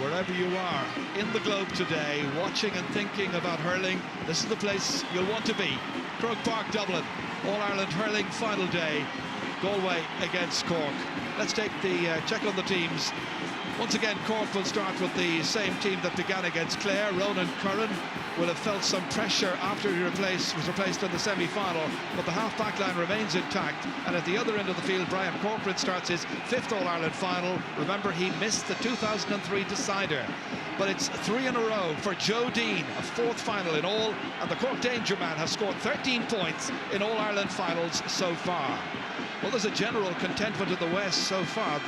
Wherever you are in the globe today, watching and thinking about hurling, this is the place you'll want to be. Croke Park, Dublin, All-Ireland hurling final day, Galway against Cork. Let's take the check on the teams. Once again, Cork will start with the same team that began against Clare. Ronan Curran will have felt some pressure after he was replaced in the semi-final, but the half-back line remains intact. And at the other end of the field, Brian Corcoran starts his 5th All-Ireland final. Remember, he missed the 2003 decider. But it's 3 in a row for Joe Dean, a 4th final in all, and the Cork Danger Man has scored 13 points in All-Ireland finals so far. Well, there's a general contentment in the West so far.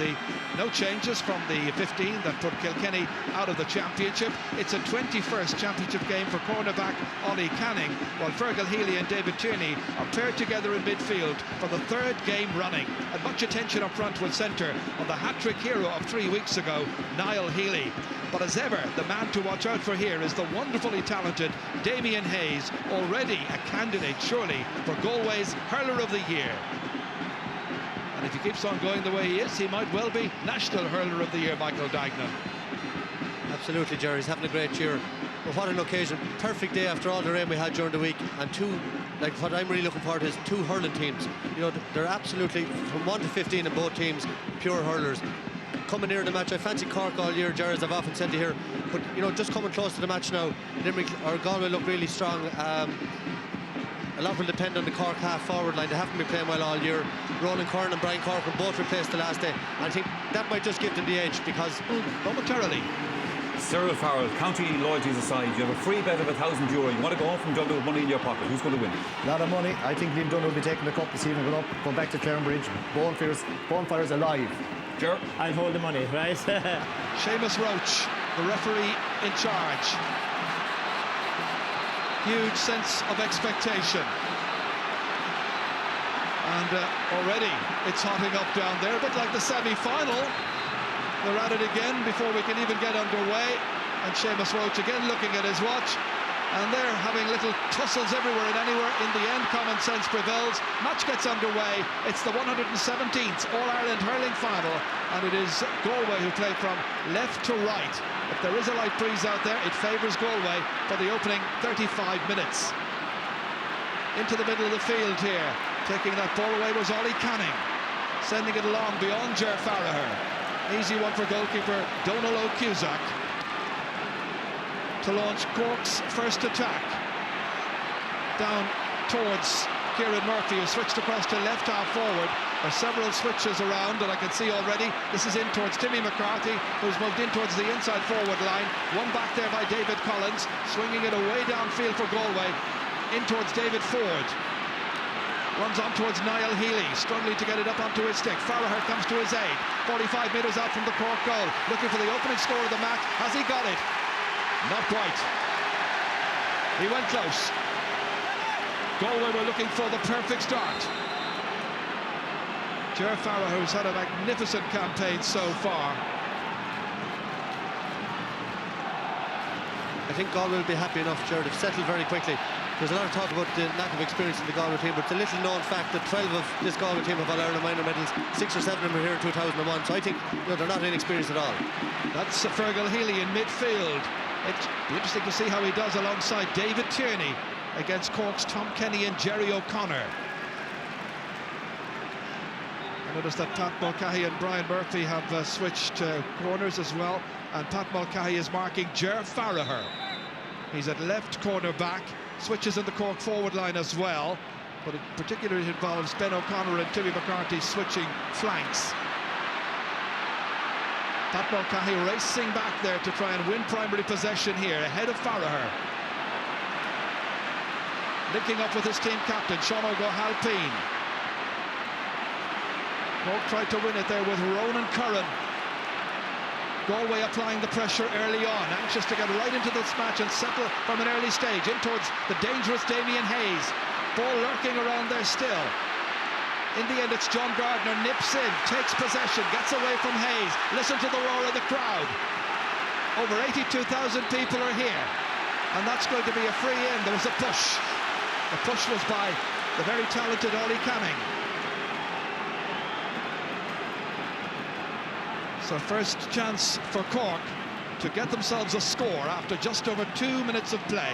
No changes from the 15 that put Kilkenny out of the championship. It's a 21st championship game for cornerback Ollie Canning, while Fergal Healy and David Tierney are paired together in midfield for the 3rd game running. And much attention up front will centre on the hat-trick hero of 3 weeks ago, Niall Healy. But as ever, the man to watch out for here is the wonderfully talented Damien Hayes, already a candidate, surely, for Galway's Hurler of the Year. And if he keeps on going the way he is, he might well be National Hurler of the Year, Michael Dignan. Absolutely, Jerry. He's having a great year. But what an occasion. Perfect day after all the rain we had during the week. And what I'm really looking forward to is 2 hurling teams. You know, they're absolutely, from 1 to 15 in both teams, pure hurlers. Coming near the match, I fancy Cork all year, Jerry, as I've often said to you here. But, you know, just coming close to the match now, Limerick or Galway look really strong. A lot will depend on the Cork half-forward line. They haven't been playing well all year. Ronan Curran and Brian Corcoran both replaced the last day. And I think that might just give them the edge because momentarily. Cyril Farrell, county loyalties aside, you have a free bet of €1,000. You want to go home from Dublin with money in your pocket. Who's going to win? A lot of money. I think Liam Dunn will be taking the cup this evening, going back to Clarenbridge. Bonfires alive. Ger? I'll hold the money, right? Seamus Roach, the referee in charge. Huge sense of expectation. And already it's hotting up down there, a bit like the semi-final. They're at it again before we can even get underway. And Seamus Roach again looking at his watch. And they're having little tussles everywhere and anywhere. In the end, common sense prevails. Match gets underway. It's the 117th All-Ireland hurling final. And it is Galway who play from left to right. If there is a light breeze out there, it favours Galway for the opening 35 minutes. Into the middle of the field here. Taking that ball away was Ollie Canning. Sending it along beyond Ger Farragher. Easy one for goalkeeper Donal O'Cusack to launch Cork's first attack. Down towards Kieran Murphy, who switched across to left half forward. There's several switches around, and I can see already this is in towards Timmy McCarthy, who's moved in towards the inside forward line. One back there by David Collins, swinging it away downfield for Galway, in towards David Ford. Runs on towards Niall Healy, struggling to get it up onto his stick. Farragher comes to his aid. 45 metres out from the Cork goal, looking for the opening score of the match. Has he got it? Not quite. He went close. Galway were looking for the perfect start. Ger Farragher, who's had a magnificent campaign so far. I think Galway will be happy enough, Ger. They've settled very quickly. There's a lot of talk about the lack of experience in the Galway team, but it's a little known fact that 12 of this Galway team have All-Ireland minor medals, 6 or 7 of them were here in 2001, so I think they're not inexperienced at all. That's Fergal Healy in midfield. It'll be interesting to see how he does alongside David Tierney against Cork's Tom Kenny and Jerry O'Connor. I noticed that Pat Mulcahy and Brian Murphy have switched corners as well, and Pat Mulcahy is marking Ger Farragher. He's at left corner back, switches in the Cork forward line as well, but it particularly involves Ben O'Connor and Timmy McCarthy switching flanks. Pat Mulcahy racing back there to try and win primary possession here, ahead of Farragher. Linking up with his team captain, Sean O'Halpine. Cork tried to win it there with Ronan Curran. Galway applying the pressure early on, anxious to get right into this match and settle from an early stage in towards the dangerous Damien Hayes. Ball lurking around there still. In the end, it's John Gardner, nips in, takes possession, gets away from Hayes. Listen to the roar of the crowd. Over 82,000 people are here, and that's going to be a free in. There was a push. The push was by the very talented Ollie Canning. So first chance for Cork to get themselves a score after just over 2 minutes of play,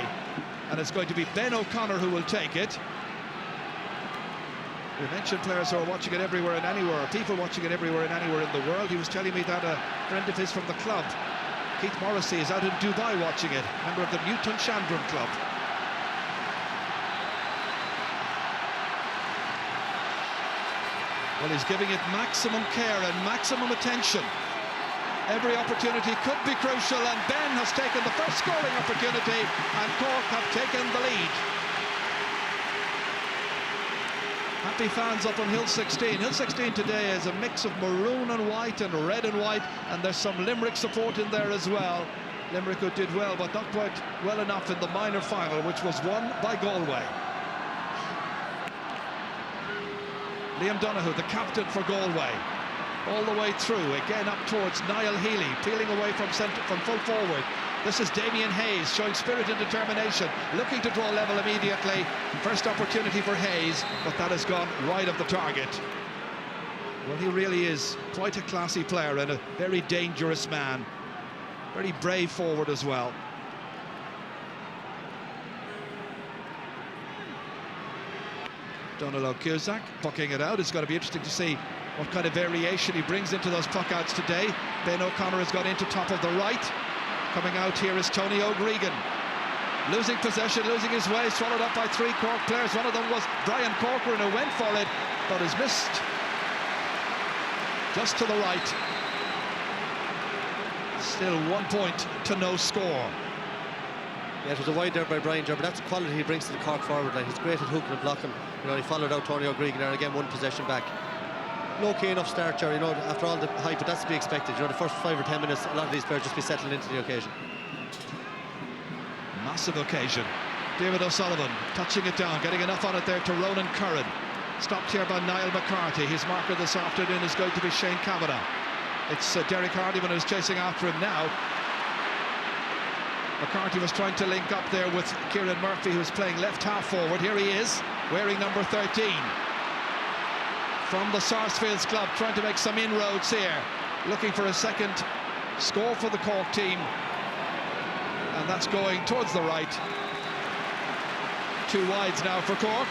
and it's going to be Ben O'Connor who will take it. We mentioned players who are watching it everywhere and anywhere, or people watching it everywhere and anywhere in the world. He was telling me that a friend of his from the club, Keith Morrissey, is out in Dubai watching it, member of the Newton Chandram Club. Well, he's giving it maximum care and maximum attention. Every opportunity could be crucial, and Ben has taken the first scoring opportunity, and Cork have taken the lead. Happy fans up on Hill 16. Hill 16 today is a mix of maroon and white and red and white, and there's some Limerick support in there as well. Limerick who did well, but not quite well enough in the minor final, which was won by Galway. Liam Donoghue, the captain for Galway, all the way through, again up towards Niall Healy, peeling away from full forward. This is Damien Hayes showing spirit and determination, looking to draw level immediately. First opportunity for Hayes, but that has gone wide of the target. Well, he really is quite a classy player and a very dangerous man. Very brave forward as well. Donald O'Cusack pucking it out. It's going to be interesting to see what kind of variation he brings into those puck outs today. Ben O'Connor has got into top of the right. Coming out here is Tony O'Gregan. Losing possession, losing his way, swallowed up by 3 Cork players. One of them was Brian Corcoran, who went for it, but has missed just to the right. Still 1 point to no score. Yeah, it was a wide there by Brian Ger, but that's the quality he brings to the Cork forward line. He's great at hooking and blocking. You know, he followed out Tony O'Gregan there, and again, 1 possession back. An okay enough start, Ger, you know, after all the hype, but that's to be expected. You know, the first 5 or 10 minutes, a lot of these players just be settling into the occasion. Massive occasion. David O'Sullivan touching it down, getting enough on it there to Ronan Curran. Stopped here by Niall McCarthy. His marker this afternoon is going to be Shane Kavanagh. It's Derek Hardiman who's chasing after him now. McCarthy was trying to link up there with Kieran Murphy, who's playing left half forward. Here he is, wearing number 13. From the Sarsfields club, trying to make some inroads here. Looking for a second score for the Cork team. And that's going towards the right. 2 wides now for Cork.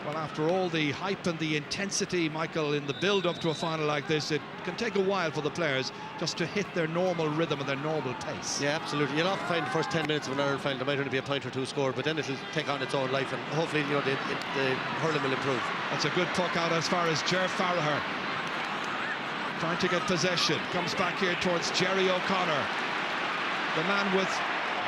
Well, after all the hype and the intensity, Michael, in the build-up to a final like this, it can take a while for the players just to hit their normal rhythm and their normal pace. Yeah, absolutely. You'll often find the first 10 minutes of an Ireland final there might only be a point or 2 scored, but then it'll take on its own life, and hopefully, you know, the hurling will improve. That's a good puck out as far as Ger Farragher. Trying to get possession. Comes back here towards Jerry O'Connor. The man with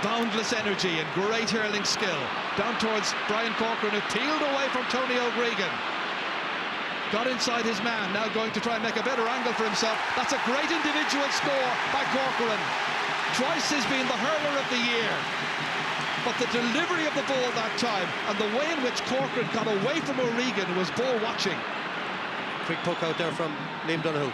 boundless energy and great hurling skill. Down towards Brian Corcoran, who peeled away from Tony O'Gregan. Got inside his man, now going to try and make a better angle for himself. That's a great individual score by Corcoran. Twice he's been the hurler of the year. But the delivery of the ball that time, and the way in which Corcoran got away from O'Regan, was ball watching. Quick poke out there from Liam Donoghue.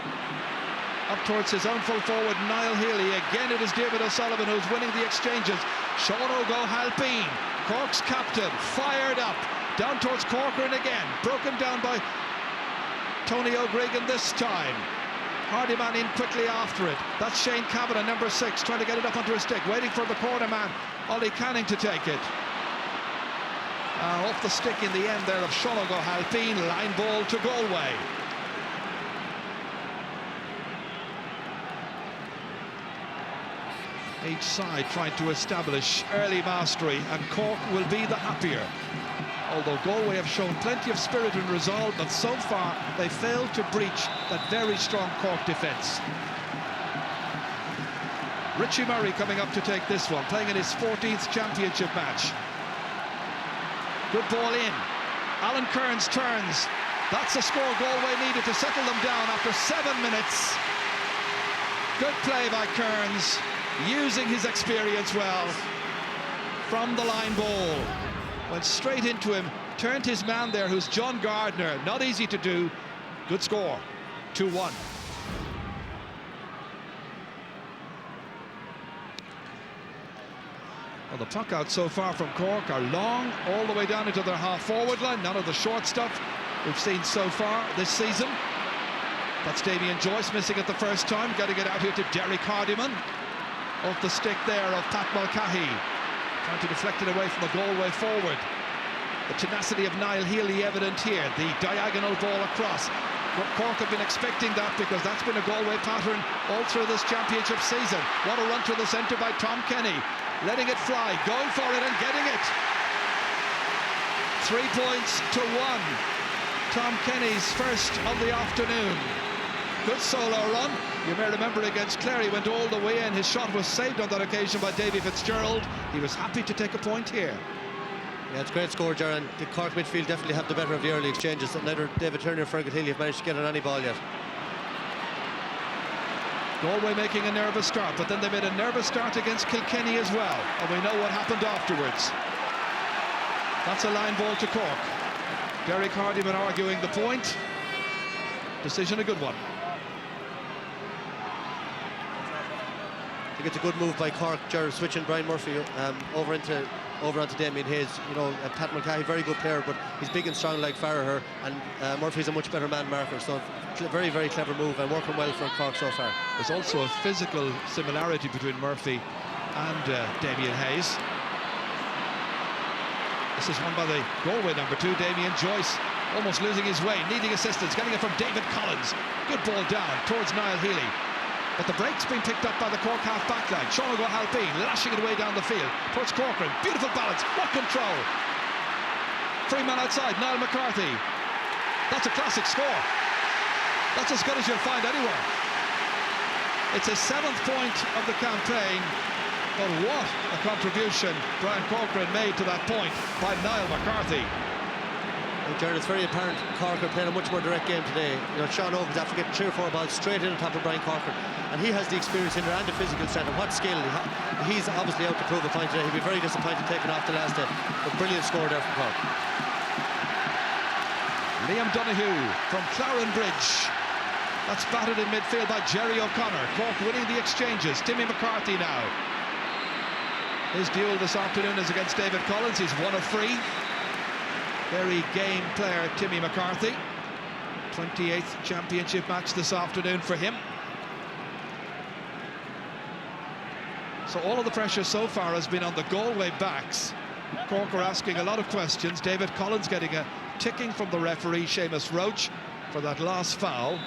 Up towards his own full forward, Niall Healy. Again, it is David O'Sullivan who's winning the exchanges. Sean O'Halpine, Cork's captain, fired up. Down towards Corcoran again. Broken down by Tony O'Gregan this time. Hardiman in quickly after it. That's Shane Kavanagh, number 6, trying to get it up onto his stick, waiting for the corner man, Ollie Canning, to take it. Off the stick in the end there of Sean O'Halpine. Line ball to Galway. Each side trying to establish early mastery, and Cork will be the happier. Although Galway have shown plenty of spirit and resolve, but so far they failed to breach that very strong Cork defence. Richie Murray coming up to take this one, playing in his 14th championship match. Good ball in. Alan Kearns turns. That's the score Galway needed to settle them down after 7 minutes. Good play by Kearns, using his experience well. From the line ball, went straight into him, turned his man there, who's John Gardner. Not easy to do. Good score, 2-1. Well, the puck out so far from Cork are long, all the way down into their half-forward line. None of the short stuff we've seen so far this season. That's Damien Joyce missing it the first time, getting it out here to Derek Hardiman. Off the stick there of Pat Mulcahy, trying to deflect it away from the Galway forward. The tenacity of Niall Healy evident here, the diagonal ball across. Cork have been expecting that because that's been a Galway pattern all through this championship season. What a run to the centre by Tom Kenny, letting it fly, going for it and getting it. 3 points to 1. Tom Kenny's first of the afternoon. Good solo run. You may remember against Clare, he went all the way in. His shot was saved on that occasion by Davy Fitzgerald. He was happy to take a point here. Yeah, it's a great score, Ger, and the Cork midfield definitely have the better of the early exchanges. Neither David Turner or Fergal Healy have managed to get on any ball yet. Galway making a nervous start, but then they made a nervous start against Kilkenny as well, and we know what happened afterwards. That's a line ball to Cork. Derek Hardiman arguing the point. Decision a good one. I think it's a good move by Cork, Ger, switching Brian Murphy over onto Damien Hayes. You know, Pat Mulcahy, very good player, but he's big and strong like Farragher, and Murphy's a much better man marker. So very, very clever move and working well for Cork so far. There's also a physical similarity between Murphy and Damien Hayes. This is won by the Galway number 2, Damien Joyce, almost losing his way, needing assistance, getting it from David Collins. Good ball down towards Niall Healy. But the break's been picked up by the Cork half-back line. Sean O'Halpine lashing it away down the field towards Corcoran. Beautiful balance, what control. Free man outside, Niall McCarthy. That's a classic score. That's as good as you'll find anywhere. It's his 7th point of the campaign. But what a contribution Brian Corcoran made to that point by Niall McCarthy. Jared, it's very apparent Cork are playing a much more direct game today. You know, Sean Oakes after getting 3 or 4 balls straight in on top of Brian Corcoran, and he has the experience in there and the physical strength. And what skill! He's obviously out to prove a point today. He'll be very disappointed taking off the last day. But brilliant score there from Cork. Liam Donoghue from Claren Bridge. That's batted in midfield by Jerry O'Connor. Cork winning the exchanges. Timmy McCarthy now. His duel this afternoon is against David Collins. He's 1 of 3. Very game player, Timmy McCarthy. 28th championship match this afternoon for him. So all of the pressure so far has been on the Galway backs. Cork are asking a lot of questions. David Collins getting a ticking from the referee, Seamus Roach, for that last foul.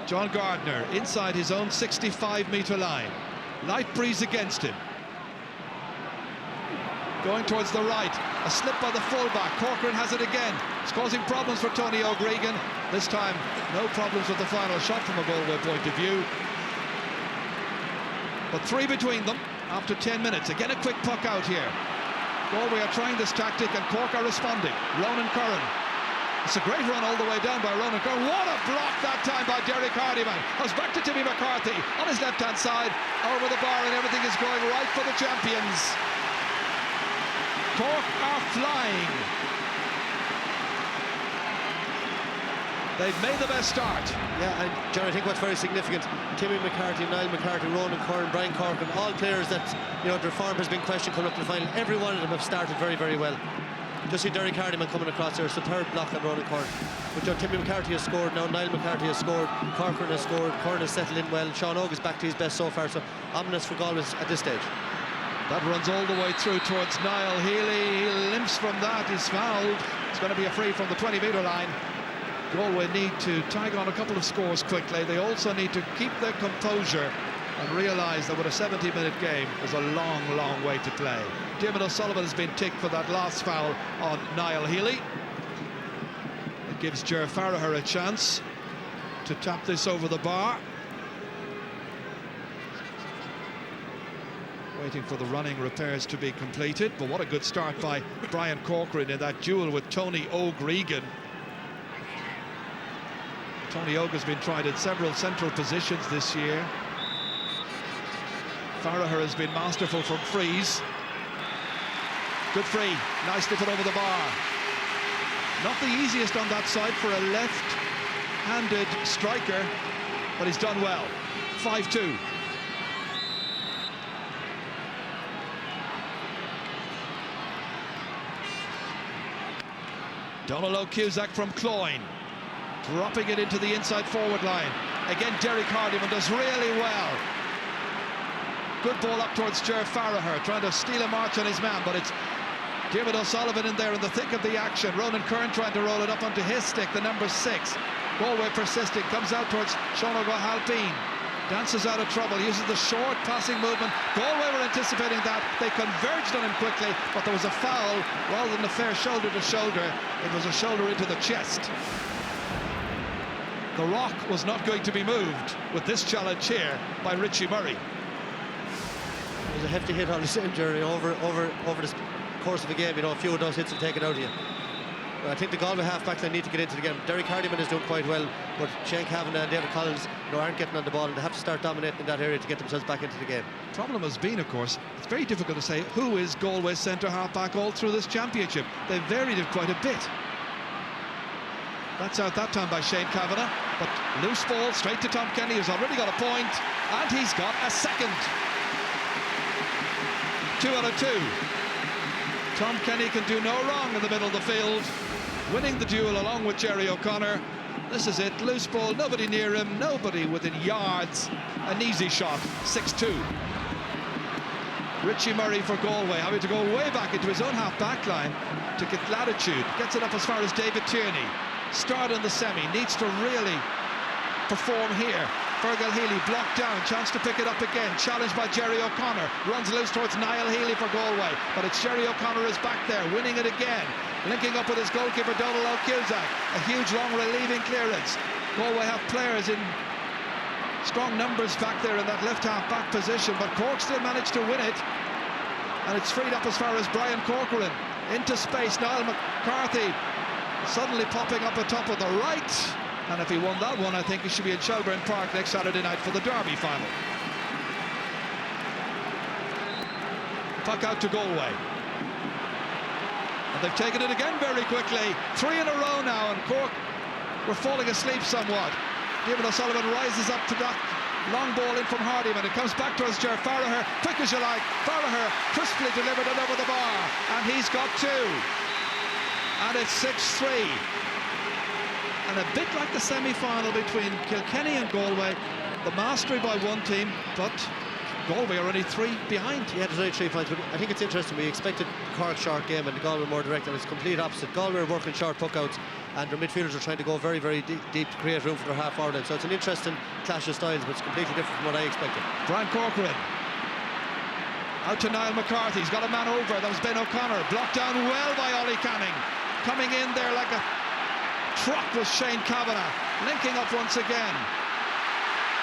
John Gardner inside his own 65-metre line. Light breeze against him. Going towards the right, a slip by the fullback. Corcoran has it again. It's causing problems for Tony O'Gregan. This time, no problems with the final shot from a Galway point of view. But 3 between them after 10 minutes. Again, a quick puck out here. Galway are trying this tactic and Cork are responding. Ronan Curran. It's a great run all the way down by Ronan Curran. What a block that time by Derek Hardiman. Comes back to Timmy McCarthy on his left-hand side. Over the bar and everything is going right for the champions. Cork are flying. They've made the best start. Yeah, and Jerry, I think what's very significant, Timmy McCarthy, Niall McCarthy, Ronan Curran, Brian Corcoran, all players that, you know, their form has been questioned coming up to the final. Every one of them have started very, very well. Just see Derek Hardiman coming across there, superb block on Ronan Curran. But John, Timmy McCarthy has scored now, Niall McCarthy has scored, Corcoran has scored, Curran has settled in well, Sean Ogue is back to his best so far, so ominous for Galway at this stage. That runs all the way through towards Niall Healy. He limps from that, he's fouled. It's going to be a free from the 20-metre line. Galway need to tag on a couple of scores quickly. They also need to keep their composure and realise that with a 70-minute game, there's a long, long way to play. Diarmuid O'Sullivan has been ticked for that last foul on Niall Healy. It gives Ger Farragher a chance to tap this over the bar. Waiting for the running repairs to be completed, but what a good start by Brian Corcoran in that duel with Tony O'Gregan. Tony Ogue has been tried in several central positions this year. Farragher has been masterful from frees. Good free, nicely put over the bar. Not the easiest on that side for a left-handed striker, but he's done well. 5-2. Donald O'Cusack from Cloyne. dropping it into the inside forward line. Again, Derek Hardiman does really well. Good ball up towards Ger Farragher, trying to steal a march on his man, but it's Diarmuid O'Sullivan in there in the thick of the action. Ronan Kern trying to roll it up onto his stick, the number 6. Galway persisting, comes out towards Sean O'Halpine. Dances out of trouble, uses the short passing movement. Galway were anticipating that. They converged on him quickly, but there was a foul. Rather than a fair shoulder to shoulder, it was a shoulder into the chest. The rock was not going to be moved with this challenge here by Richie Murray. It was a hefty hit on his injury over the course of the game. You know, a few of those hits will take it out of you. But I think the Galway half-backs they need to get into the game. Derek Hardiman is doing quite well, but Shane Kavanagh and David Collins, you know, aren't getting on the ball, and they have to start dominating in that area to get themselves back into the game. Problem has been, of course, it's very difficult to say who is Galway's centre half-back all through this championship. They've varied it quite a bit. That's out that time by Shane Kavanagh, but loose ball straight to Tom Kenny, who's already got a point, and he's got a second. 2 out of 2. Tom Kenny can do no wrong in the middle of the field, winning the duel along with Jerry O'Connor. This is it, loose ball, nobody near him, nobody within yards, an easy shot, 6-2. Richie Murray for Galway, having to go way back into his own half-back line to get latitude, gets it up as far as David Tierney. Start in the semi, needs to really perform here. Fergal Healy blocked down, chance to pick it up again, challenged by Jerry O'Connor, runs loose towards Niall Healy for Galway, but it's Jerry O'Connor is back there, winning it again, linking up with his goalkeeper Donald O'Cusack, a huge long relieving clearance. Galway have players in strong numbers back there in that left half back position, but Cork still managed to win it, and it's freed up as far as Brian Corcoran, into space. Niall McCarthy suddenly popping up atop of the right, and if he won that one, I think he should be in Shelburne Park next Saturday night for the Derby final. Puck out to Galway, and they've taken it again very quickly. 3 in a row now, and Cork were falling asleep somewhat. Diarmuid O'Sullivan rises up to that long ball in from Hardiman. It comes back towards Ger Farragher, quick as you like. Farragher crisply delivered it over the bar, and he's got 2. And it's 6-3. And a bit like the semi-final between Kilkenny and Galway, the mastery by one team, but Galway are only 3 behind. Yeah, there's only 3 points, but I think it's interesting. We expected Cork short game and Galway more direct, and it's complete opposite. Galway are working short puck-outs, and their midfielders are trying to go very, very deep to create room for their half-forward line. So it's an interesting clash of styles, but it's completely different from what I expected. Brian Corcoran out to Niall McCarthy. He's got a man over. That was Ben O'Connor, blocked down well by Ollie Canning. Coming in there like a truck was Shane Kavanagh, linking up once again.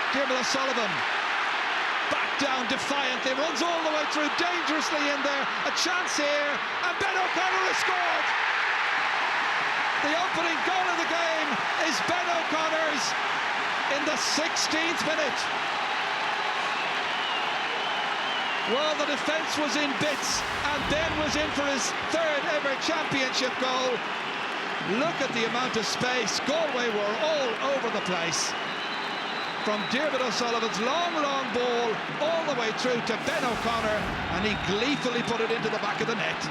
Diarmuid O'Sullivan back down defiantly, runs all the way through, dangerously in there. A chance here, and Ben O'Connor has scored. The opening goal of the game is Ben O'Connor's in the 16th minute. Well, the defence was in bits, and Ben was in for his 3rd ever championship goal. Look at the amount of space. Galway were all over the place. From Diarmuid O'Sullivan's long ball all the way through to Ben O'Connor, and he gleefully put it into the back of the net.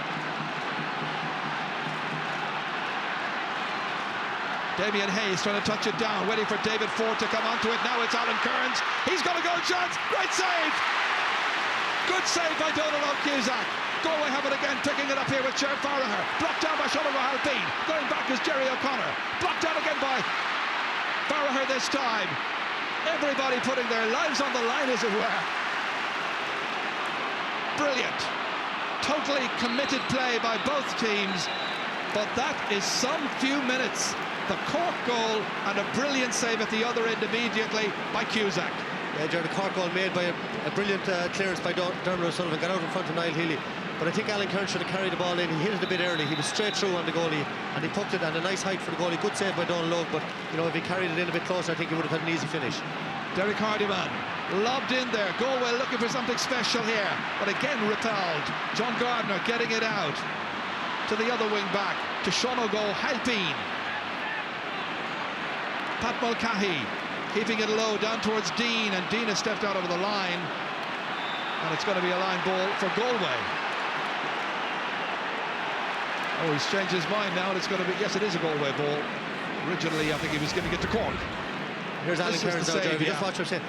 Damien Hayes trying to touch it down, waiting for David Ford to come onto it. Now it's Alan Kearns. He's got a goal chance. Great save! Good save by Donald O'Cusack. Galway have it again, picking it up here with Ger Farragher. Blocked down by Sean O'Halpine. Going back is Jerry O'Connor. Blocked down again by Farragher this time. Everybody putting their lives on the line, as it were. Brilliant. Totally committed play by both teams. But that is some few minutes. The Cork goal and a brilliant save at the other end immediately by Cusack. Yeah, Jared, the Cork goal made by a brilliant clearance by Diarmuid O'Sullivan, got out in front of Niall Healy. But I think Alan Kern should have carried the ball in. He hit it a bit early. He was straight through on the goalie, and he poked it, and a nice height for the goalie. Good save by Donald Logue, but you know, if he carried it in a bit closer, I think he would have had an easy finish. Derek Hardiman lobbed in there. Galway looking for something special here, but again repelled. John Gardner getting it out to the other wing back, to Sean O'Halpine. Pat Mulcahy keeping it low down towards Dean, and Dean has stepped out over the line, and it's going to be a line ball for Galway. Oh, he's changed his mind now, and it's going to be, yes, it is a Galway ball. Originally, I think he was giving it to Cork. Here's Alan This is Kearns the now, save, Jeremy. yeah. Just watch him say.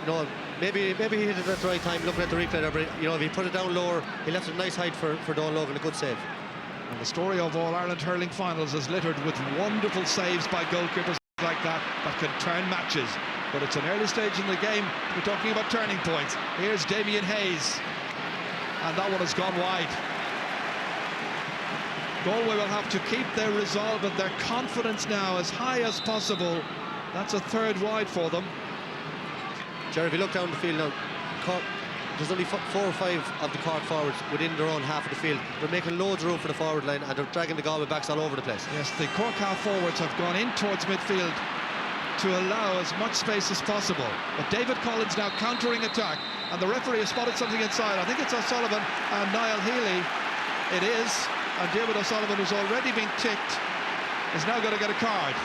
No, maybe he hit it at the right time. Looking at the replay there, but you know, if he put it down lower, he left a nice height for Donal Logan. A good save. And the story of All-Ireland hurling finals is littered with wonderful saves by goalkeepers like that can turn matches. But it's an early stage in the game. We're talking about turning points. Here's Damien Hayes, and that one has gone wide. Galway will have to keep their resolve and their confidence now as high as possible. That's a third wide for them. Jerry, if you look down the field now, Cork, there's only 4 or 5 of the Cork forwards within their own half of the field. They're making loads of room for the forward line, and they're dragging the Galway backs all over the place. Yes, the Cork half forwards have gone in towards midfield to allow as much space as possible. But David Collins now countering attack, and the referee has spotted something inside. I think it's O'Sullivan and Niall Healy. It is, and David O'Sullivan, who's already been ticked, is now going to get a card.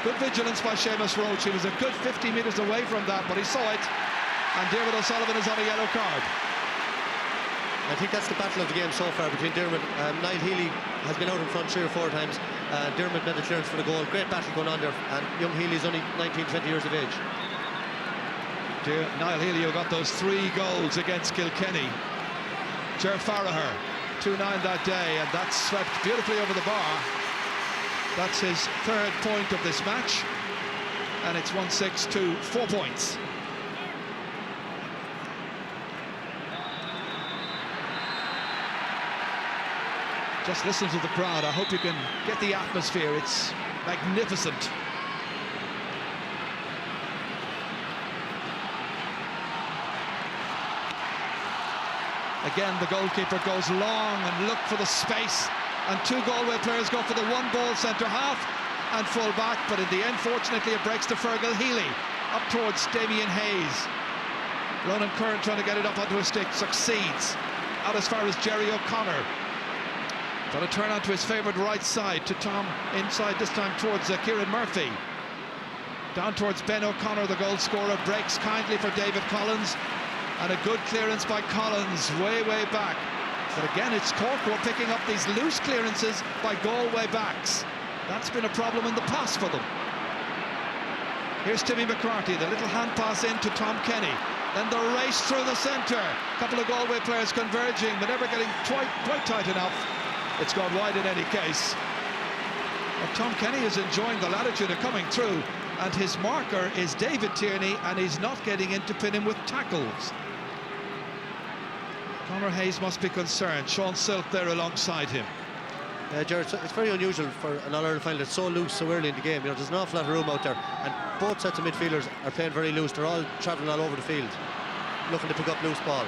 Good vigilance by Seamus Roach. He was a good 50 metres away from that, but he saw it, and David O'Sullivan is on a yellow card. I think that's the battle of the game so far between Dermot. Niall Healy has been out in front 3 or 4 times. Dermot made the clearance for the goal. Great battle going on there, and young Healy's only 19, 20 years of age. Niall Healy, who got those 3 goals against Kilkenny. Ger Farragher, 2-9 that day, and that's swept beautifully over the bar. That's his 3rd point of this match, and it's 1-6 to 4 points. Just listen to the crowd. I hope you can get the atmosphere. It's magnificent. Again, the goalkeeper goes long and look for the space, and 2 Galway players go for the 1 ball centre half and full back, but in the end, fortunately, it breaks to Fergal Healy up towards Damien Hayes. Ronan Curran trying to get it up onto a stick, succeeds. Out as far as Jerry O'Connor. Got to turn onto his favourite right side to Tom inside, this time towards Kieran Murphy. Down towards Ben O'Connor, the goal scorer, breaks kindly for David Collins, and a good clearance by Collins way back. But again, it's Cork who are picking up these loose clearances by Galway backs. That's been a problem in the past for them. Here's Timmy McCarthy, the little hand pass in to Tom Kenny. Then the race through the centre. A couple of Galway players converging, but never getting quite tight enough. It's gone wide in any case. But Tom Kenny is enjoying the latitude of coming through, and his marker is David Tierney, and he's not getting in to pin him with tackles. Conor Hayes must be concerned. Sean Silk there alongside him. Jared, it's very unusual for an All-Ireland final. It's so loose so early in the game. You know, there's an awful lot of room out there, and both sets of midfielders are playing very loose. They're all travelling all over the field, looking to pick up loose ball.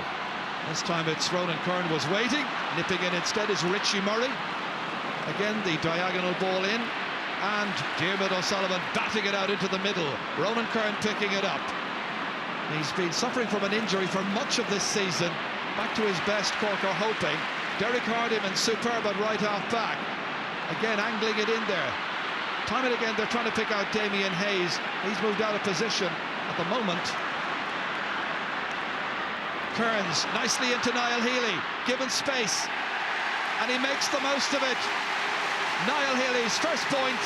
This time it's Ronan Curran was waiting. Nipping in instead is Richie Murray. Again, the diagonal ball in, and Diarmuid O'Sullivan batting it out into the middle. Ronan Curran picking it up. He's been suffering from an injury for much of this season. Back to his best, Cork are hoping. Derek Hardiman superb at right half back. Again, angling it in there. Time and again, they're trying to pick out Damien Hayes. He's moved out of position at the moment. Kearns nicely into Niall Healy, given space, and he makes the most of it. Niall Healy's first point.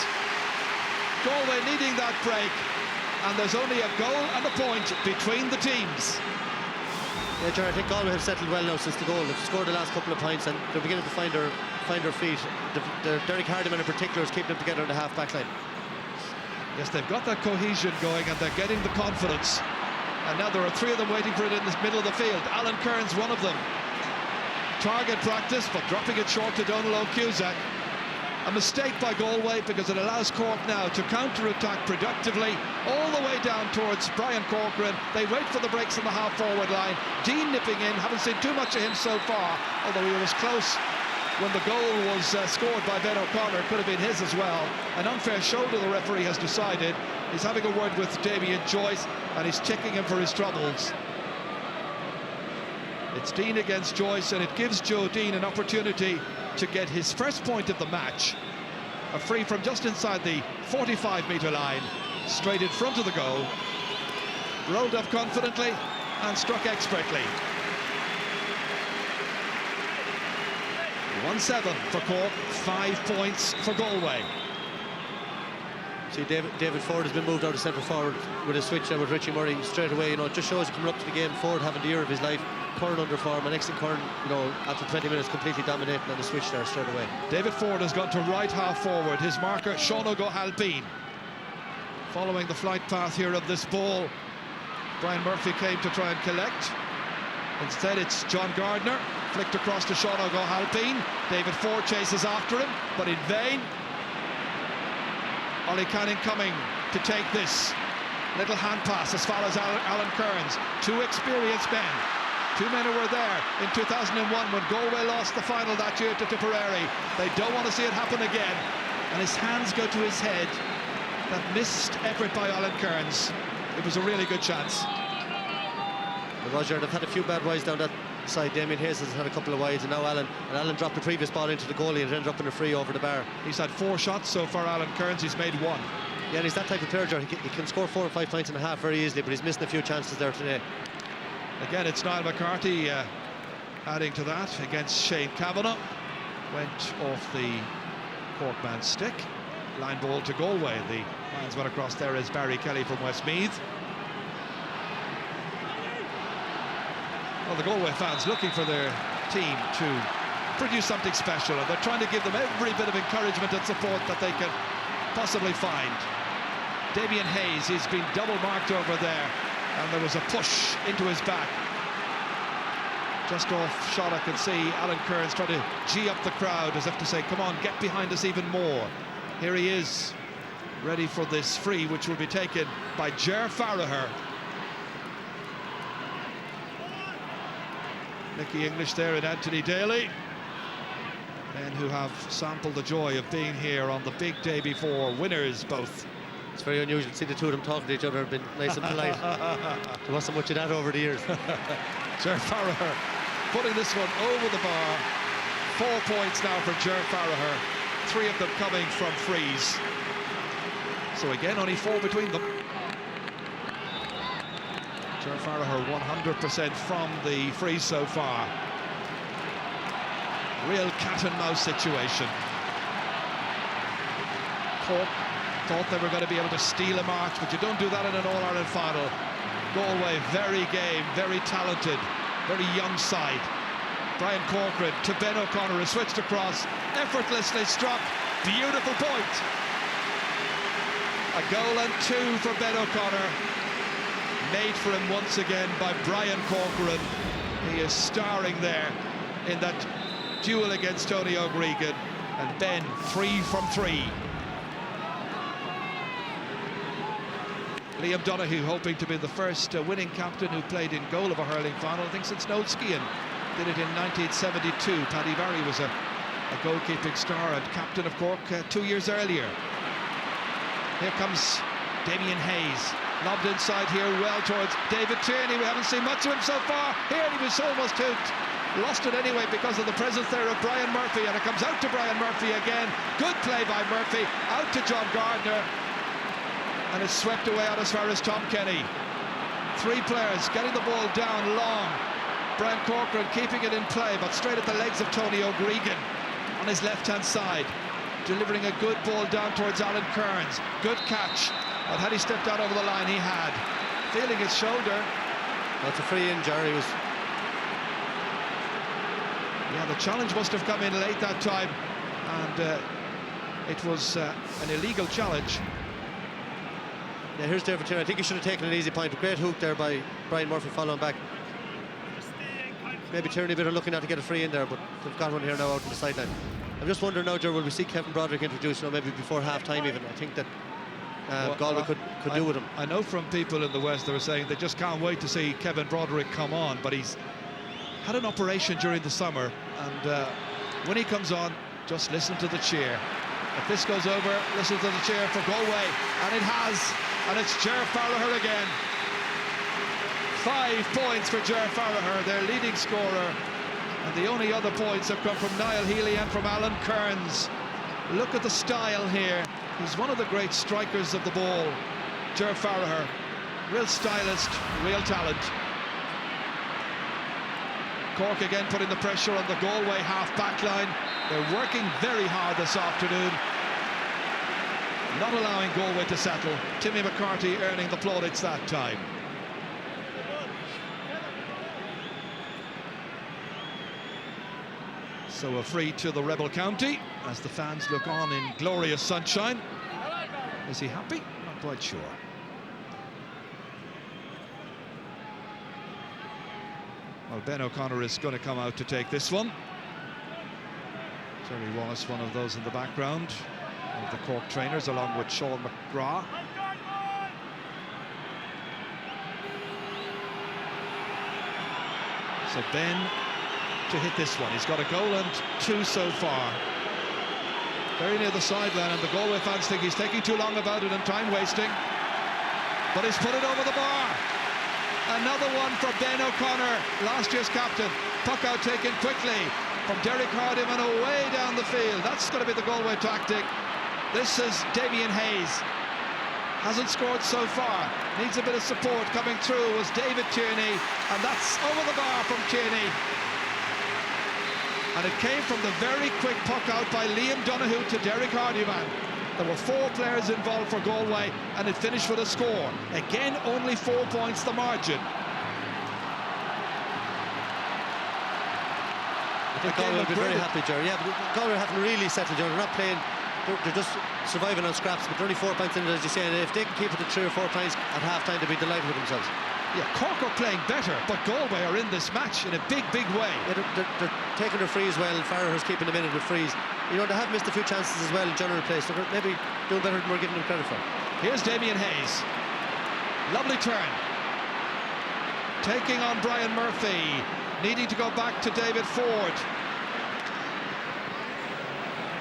Galway needing that break, and there's only a goal and a point between the teams. Yeah, Jared, I think Galway have settled well now since the goal. They've scored the last couple of points, and they're beginning to find their feet. Derek Hardiman in particular is keeping them together in the half-back line. Yes, they've got that cohesion going, and they're getting the confidence. And now there are 3 of them waiting for it in the middle of the field. Alan Kearns, one of them. Target practice, but dropping it short to Donal O'Cusack. A mistake by Galway, because it allows Cork now to counter-attack productively all the way down towards Brian Corcoran. They wait for the breaks in the half-forward line. Dean nipping in, haven't seen too much of him so far, although he was close when the goal was scored by Ben O'Connor. Could have been his as well. An unfair shoulder, the referee has decided. He's having a word with Damien Joyce, and he's checking him for his troubles. It's Dean against Joyce, and it gives Joe Dean an opportunity to get his first point of the match. A free from just inside the 45-metre line, straight in front of the goal. Rolled up confidently and struck expertly. 1-7 for Cork, 5 points for Galway. See, David Ford has been moved out of centre forward with a switch there with Richie Murray straight away. You know, it just shows you coming up to the game, Ford having the year of his life, Curran under form, and next thing Curran, you know, after 20 minutes completely dominating on the switch there straight away. David Ford has gone to right half forward. His marker, Sean O'Halpine. Following the flight path here of this ball, Brian Murphy came to try and collect. Instead, it's John Gardner, flicked across to Sean O'Halpine. David Ford chases after him, but in vain. Ollie Canning coming to take this. Little hand pass as far as Alan Kearns. 2 experienced men. 2 men who were there in 2001 when Galway lost the final that year to Tipperary. They don't want to see it happen again. And his hands go to his head. That missed effort by Alan Kearns. It was a really good chance. But Roger, they've had a few bad wides down that side. Damien Hayes has had a couple of wides, and now Alan dropped the previous ball into the goalie and it ended up in a free over the bar. He's had 4 shots so far, Alan Kearns. He's made 1. Yeah, and he's that type of player, He can score 4 or 5 points and a half very easily, but he's missing a few chances there today. Again, it's Niall McCarthy adding to that against Shane Kavanagh. Went off the Cork man's stick. Line ball to Galway. The lines went across there as Barry Kelly from Westmeath. Well, the Galway fans looking for their team to produce something special, and they're trying to give them every bit of encouragement and support that they can possibly find. Damien Hayes, he's been double marked over there, and there was a push into his back. Just off shot, I can see Alan Kearns trying to gee up the crowd as if to say, come on, get behind us even more. Here he is, ready for this free, which will be taken by Ger Farragher. Nicky English there and Anthony Daly, men who have sampled the joy of being here on the big day before, winners both. It's very unusual to see the two of them talking to each other and been nice and polite. There wasn't much of that over the years. Ger Farragher putting this one over the bar. 4 points now for Ger Farragher, 3 of them coming from frees. So again, only 4 between them. Ger Farragher 100% from the frees so far. Real cat and mouse situation. Cork thought they were going to be able to steal a march, but you don't do that in an All-Ireland final. Galway, very game, very talented, very young side. Brian Corcoran to Ben O'Connor, who switched across, effortlessly struck, beautiful point. A goal and 2 for Ben O'Connor, made for him once again by Brian Corcoran. He is starring there in that duel against Tony O'Gregan, and Ben 3 from 3. Liam Donaghy hoping to be the first winning captain who played in goal of a hurling final, I think since Noel Skehan did it in 1972. Paddy Barry was a goalkeeping star and captain of Cork 2 years earlier. Here comes Damien Hayes, lobbed inside here well towards David Tierney. We haven't seen much of him so far. Here he was almost hooked. Lost it anyway because of the presence there of Brian Murphy, and it comes out to Brian Murphy again. Good play by Murphy, out to John Gardner, and it's swept away out as far as Tom Kenny. 3 players getting the ball down long. Brian Corcoran keeping it in play, but straight at the legs of Tony O'Gregan on his left-hand side, delivering a good ball down towards Alan Kearns. Good catch, but had he stepped out over the line, he had. Feeling his shoulder. That's a free in, Jerry. Yeah, the challenge must have come in late that time, and it was an illegal challenge. Yeah, here's David Tierney. I think he should have taken an easy point. A great hook there by Brian Murphy following back. Maybe Tierney better looking at to get a free in there, but they've got one here now out on the sideline. I'm just wondering now, Ger, will we see Kevin Broderick introduced, you know, maybe before half-time even? I think that Galway could do with him. I know from people in the West, they were saying they just can't wait to see Kevin Broderick come on, but he's had an operation during the summer, and when he comes on, just listen to the cheer. If this goes over, listen to the cheer for Galway, and it has, and it's Ger Farragher again. 5 points for Ger Farragher, their leading scorer, and the only other points have come from Niall Healy and from Alan Kearns. Look at the style here. He's one of the great strikers of the ball, Ger Farragher. Real stylist, real talent. Cork again putting the pressure on the Galway half-back line. They're working very hard this afternoon, not allowing Galway to settle. Timmy McCarthy earning the plaudits that time. So a free to the rebel county as the fans look on in glorious sunshine. Is he happy? Not quite sure. Well, Ben O'Connor is going to come out to take this one. Terry Wallace, one of those in the background, one of the Cork trainers, along with Sean McGrath. So Ben to hit this one. He's got a goal and 2 so far. Very near the sideline, and the Galway fans think he's taking too long about it and time wasting. But he's put it over the bar. Another one from Ben O'Connor, last year's captain. Puck out taken quickly from Derek Hardiman away down the field. That's going to be the Galway tactic. This is Damien Hayes. Hasn't scored so far. Needs a bit of support. Coming through was David Tierney, and that's over the bar from Tierney. And it came from the very quick puck out by Liam Donoghue to Derek Hardiman. There were 4 players involved for Galway, and it finished with a score. Again, only 4 points the margin. I think Galway will be very happy, Jerry. Yeah, but Galway haven't really settled, Jerry. They're not playing, they're just surviving on scraps, but they're only 4 points in it, as you say, and if they can keep it at 3 or 4 points at half-time, they'll be delighted with themselves. Yeah, Cork are playing better, but Galway are in this match in a big, big way. Yeah, they're taking their frees well, and Farrer's keeping them in it with frees. You know, they have missed a few chances as well in general play, so they're maybe doing better than we're giving them credit for. Here's Damien Hayes. Lovely turn. Taking on Brian Murphy. Needing to go back to David Ford.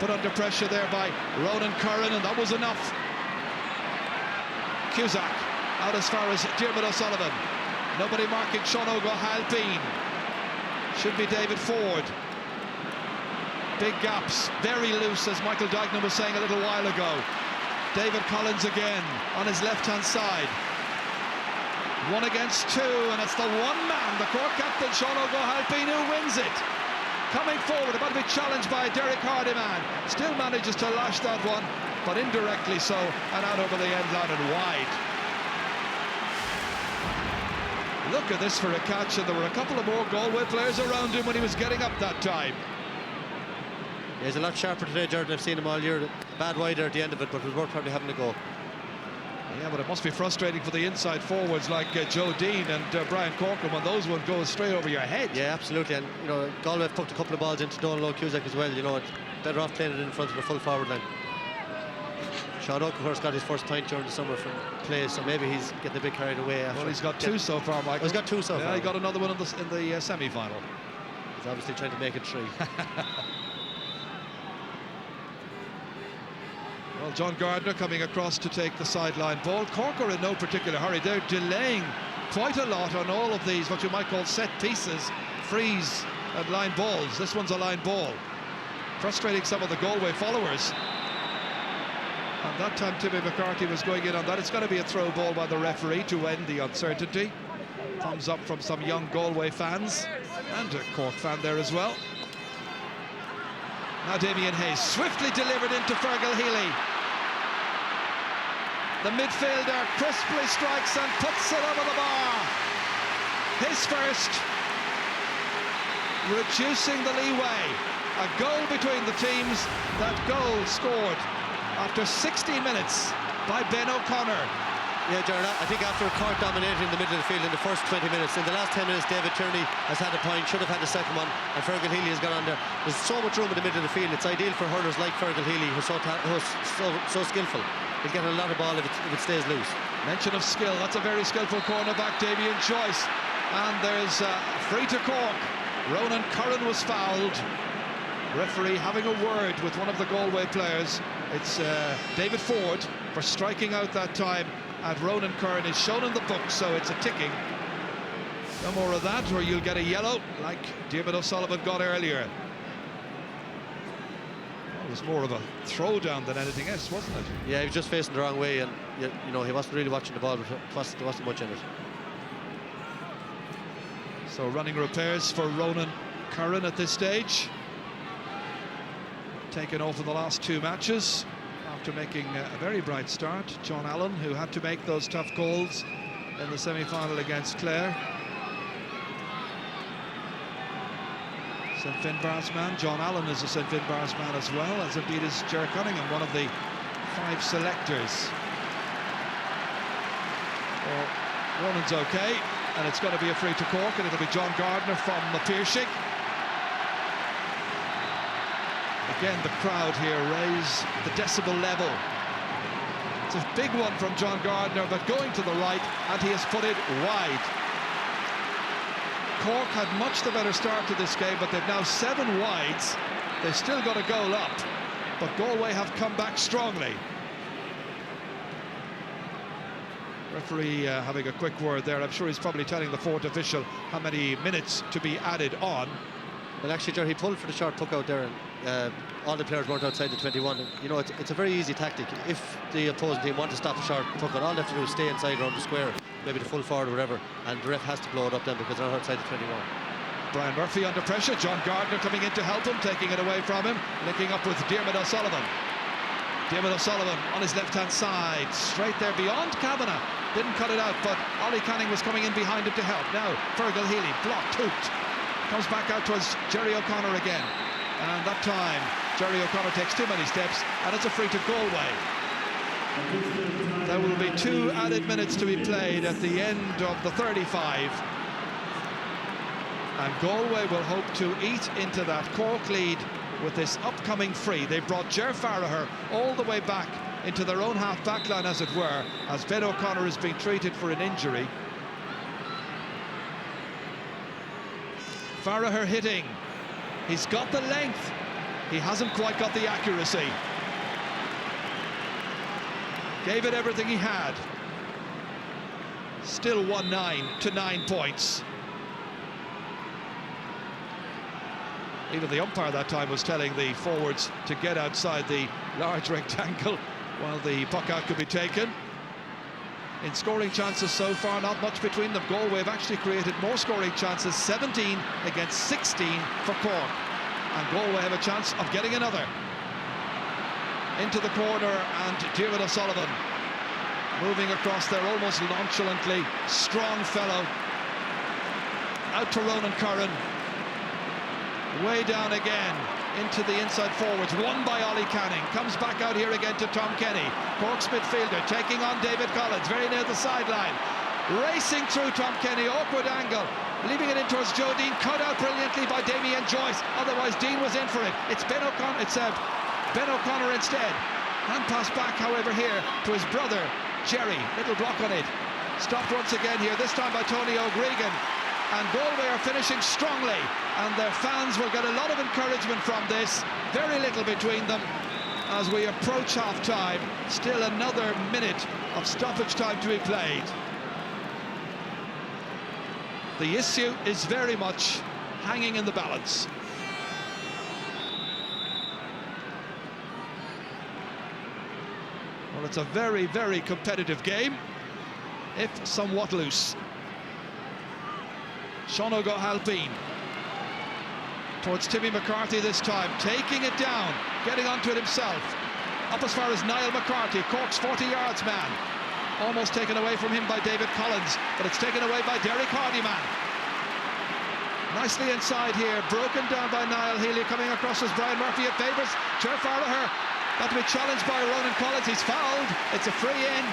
Put under pressure there by Ronan Curran, and that was enough. Cusack out as far as Diarmuid O'Sullivan. Nobody marking Sean O'Halpine. Should be David Ford. Big gaps, very loose, as Michael Dignan was saying a little while ago. David Collins again on his left-hand side. 1 against 2, and it's the one man, the Cork captain, Sean O'Halpine, who wins it. Coming forward, about to be challenged by Derek Hardiman. Still manages to lash that one, but indirectly so, and out over the end line and wide. Look at this for a catch, and there were a couple of more Galway players around him when he was getting up that time. Yeah, he's a lot sharper today, Jordan. I've seen him all year. Bad wider at the end of it, but it was worth probably having a go. Yeah, but it must be frustrating for the inside forwards like Joe Dean and Brian Corcoran when those one goes straight over your head. Yeah, absolutely. And, you know, Galway have put a couple of balls into Donald Cusack as well. You know, it's better off playing it in front of the full forward line. Sean Oak, of course, got his first point during the summer from play, so maybe he's getting a bit carried away after. Well, he's got 2 so far, Michael. Oh, he's got 2 so far. Yeah, he got another one in the semi-final. He's obviously trying to make it 3. Well, John Gardner coming across to take the sideline ball. Cork are in no particular hurry. They're delaying quite a lot on all of these, what you might call set pieces, frees and line balls. This one's a line ball. Frustrating some of the Galway followers. And that time Timmy McCarthy was going in on that. It's going to be a throw ball by the referee to end the uncertainty. Thumbs up from some young Galway fans and a Cork fan there as well. Now Damien Hayes swiftly delivered into Fergal Healy. The midfielder crisply strikes and puts it over the bar. His first, reducing the leeway. A goal between the teams. That goal scored after 60 minutes by Ben O'Connor. Yeah, Jared, I think after Cork dominating the middle of the field in the first 20 minutes, in the last 10 minutes David Tierney has had a point, should have had the second one, and Fergal Healy has gone on there. There's so much room in the middle of the field. It's ideal for hurlers like Fergal Healy, who's so skillful. He'll get a lot of ball if it stays loose. Mention of skill, that's a very skillful cornerback, Damien Joyce. And there's free to Cork. Ronan Curran was fouled. Referee having a word with one of the Galway players. It's David Ford for striking out that time, and Ronan Curran is shown in the book, so it's a ticking. No more of that, or you'll get a yellow like Diarmuid O'Sullivan got earlier. It was more of a throwdown than anything else, wasn't it? Yeah, he was just facing the wrong way, and you know, he wasn't really watching the ball, but there wasn't much in it. So running repairs for Ronan Curran at this stage. Taken off in the last 2 matches after making a very bright start. John Allen, who had to make those tough calls in the semi-final against Clare. St Finbarr's man. John Allen is a St Finbarr's man as well, as indeed is Ger Cunningham, one of the 5 selectors. Well, Ronan's okay, and it's going to be a free to Cork, and it'll be John Gardner from the Piershig. Again, the crowd here raise the decibel level. It's a big one from John Gardner, but going to the right, and he has put it wide. Cork had much the better start to this game, but they've now 7 wides. They've still got a goal up, but Galway have come back strongly. Referee having a quick word there. I'm sure he's probably telling the 4th official how many minutes to be added on. Well, actually, Jerry, he pulled for the short puck out there, and all the players weren't outside the 21. And, you know, it's a very easy tactic. If the opposing team want to stop a short puck out, all they have to do is stay inside around the square, maybe the full forward or whatever, and the ref has to blow it up then because they're not outside the 21. Brian Murphy under pressure. John Gardner coming in to help him, taking it away from him, linking up with Diarmuid O'Sullivan. Diarmuid O'Sullivan on his left-hand side, straight there beyond Kavanagh. Didn't cut it out, but Ollie Canning was coming in behind him to help. Now, Fergal Healy, blocked, hooked. Comes back out towards Jerry O'Connor again. And that time, Jerry O'Connor takes too many steps, and it's a free to Galway. There will be 2 added minutes to be played at the end of the 35. And Galway will hope to eat into that Cork lead with this upcoming free. They brought Ger Farragher all the way back into their own half-back line, as it were, as Ben O'Connor is being treated for an injury. Farragher hitting. He's got the length. He hasn't quite got the accuracy. Gave it everything he had. Still 1-9 to 9 points. Even the umpire that time was telling the forwards to get outside the large rectangle while the puck out could be taken. In scoring chances so far, not much between them. Galway have actually created more scoring chances, 17 against 16 for Cork. And Galway have a chance of getting another. Into the corner, and Diarmuid O'Sullivan moving across there almost nonchalantly. Strong fellow. Out to Ronan Curran. Way down again into the inside forwards, won by Ollie Canning. Comes back out here again to Tom Kenny. Cork's midfielder taking on David Collins, very near the sideline. Racing through Tom Kenny, awkward angle. Leaving it in towards Joe Dean, cut out brilliantly by Damien Joyce. Otherwise, Dean was in for it. It's Ben O'Connor instead. Hand pass back, however, here to his brother, Jerry. Little block on it. Stopped once again here, this time by Tony O'Gregan. And Galway are finishing strongly, and their fans will get a lot of encouragement from this. Very little between them as we approach half-time. Still another minute of stoppage time to be played. The issue is very much hanging in the balance. Well, it's a very, very competitive game, if somewhat loose. Sean O'Halpine towards Timmy McCarthy this time, taking it down, getting onto it himself. Up as far as Niall McCarthy, Cork's 40 yards man. Almost taken away from him by David Collins, but it's taken away by Derek Hardyman. Nicely inside here, broken down by Niall Healy, coming across as Brian Murphy. It favours Ger Farragher. Got to be challenged by Ronan Collins. He's fouled. It's a free in.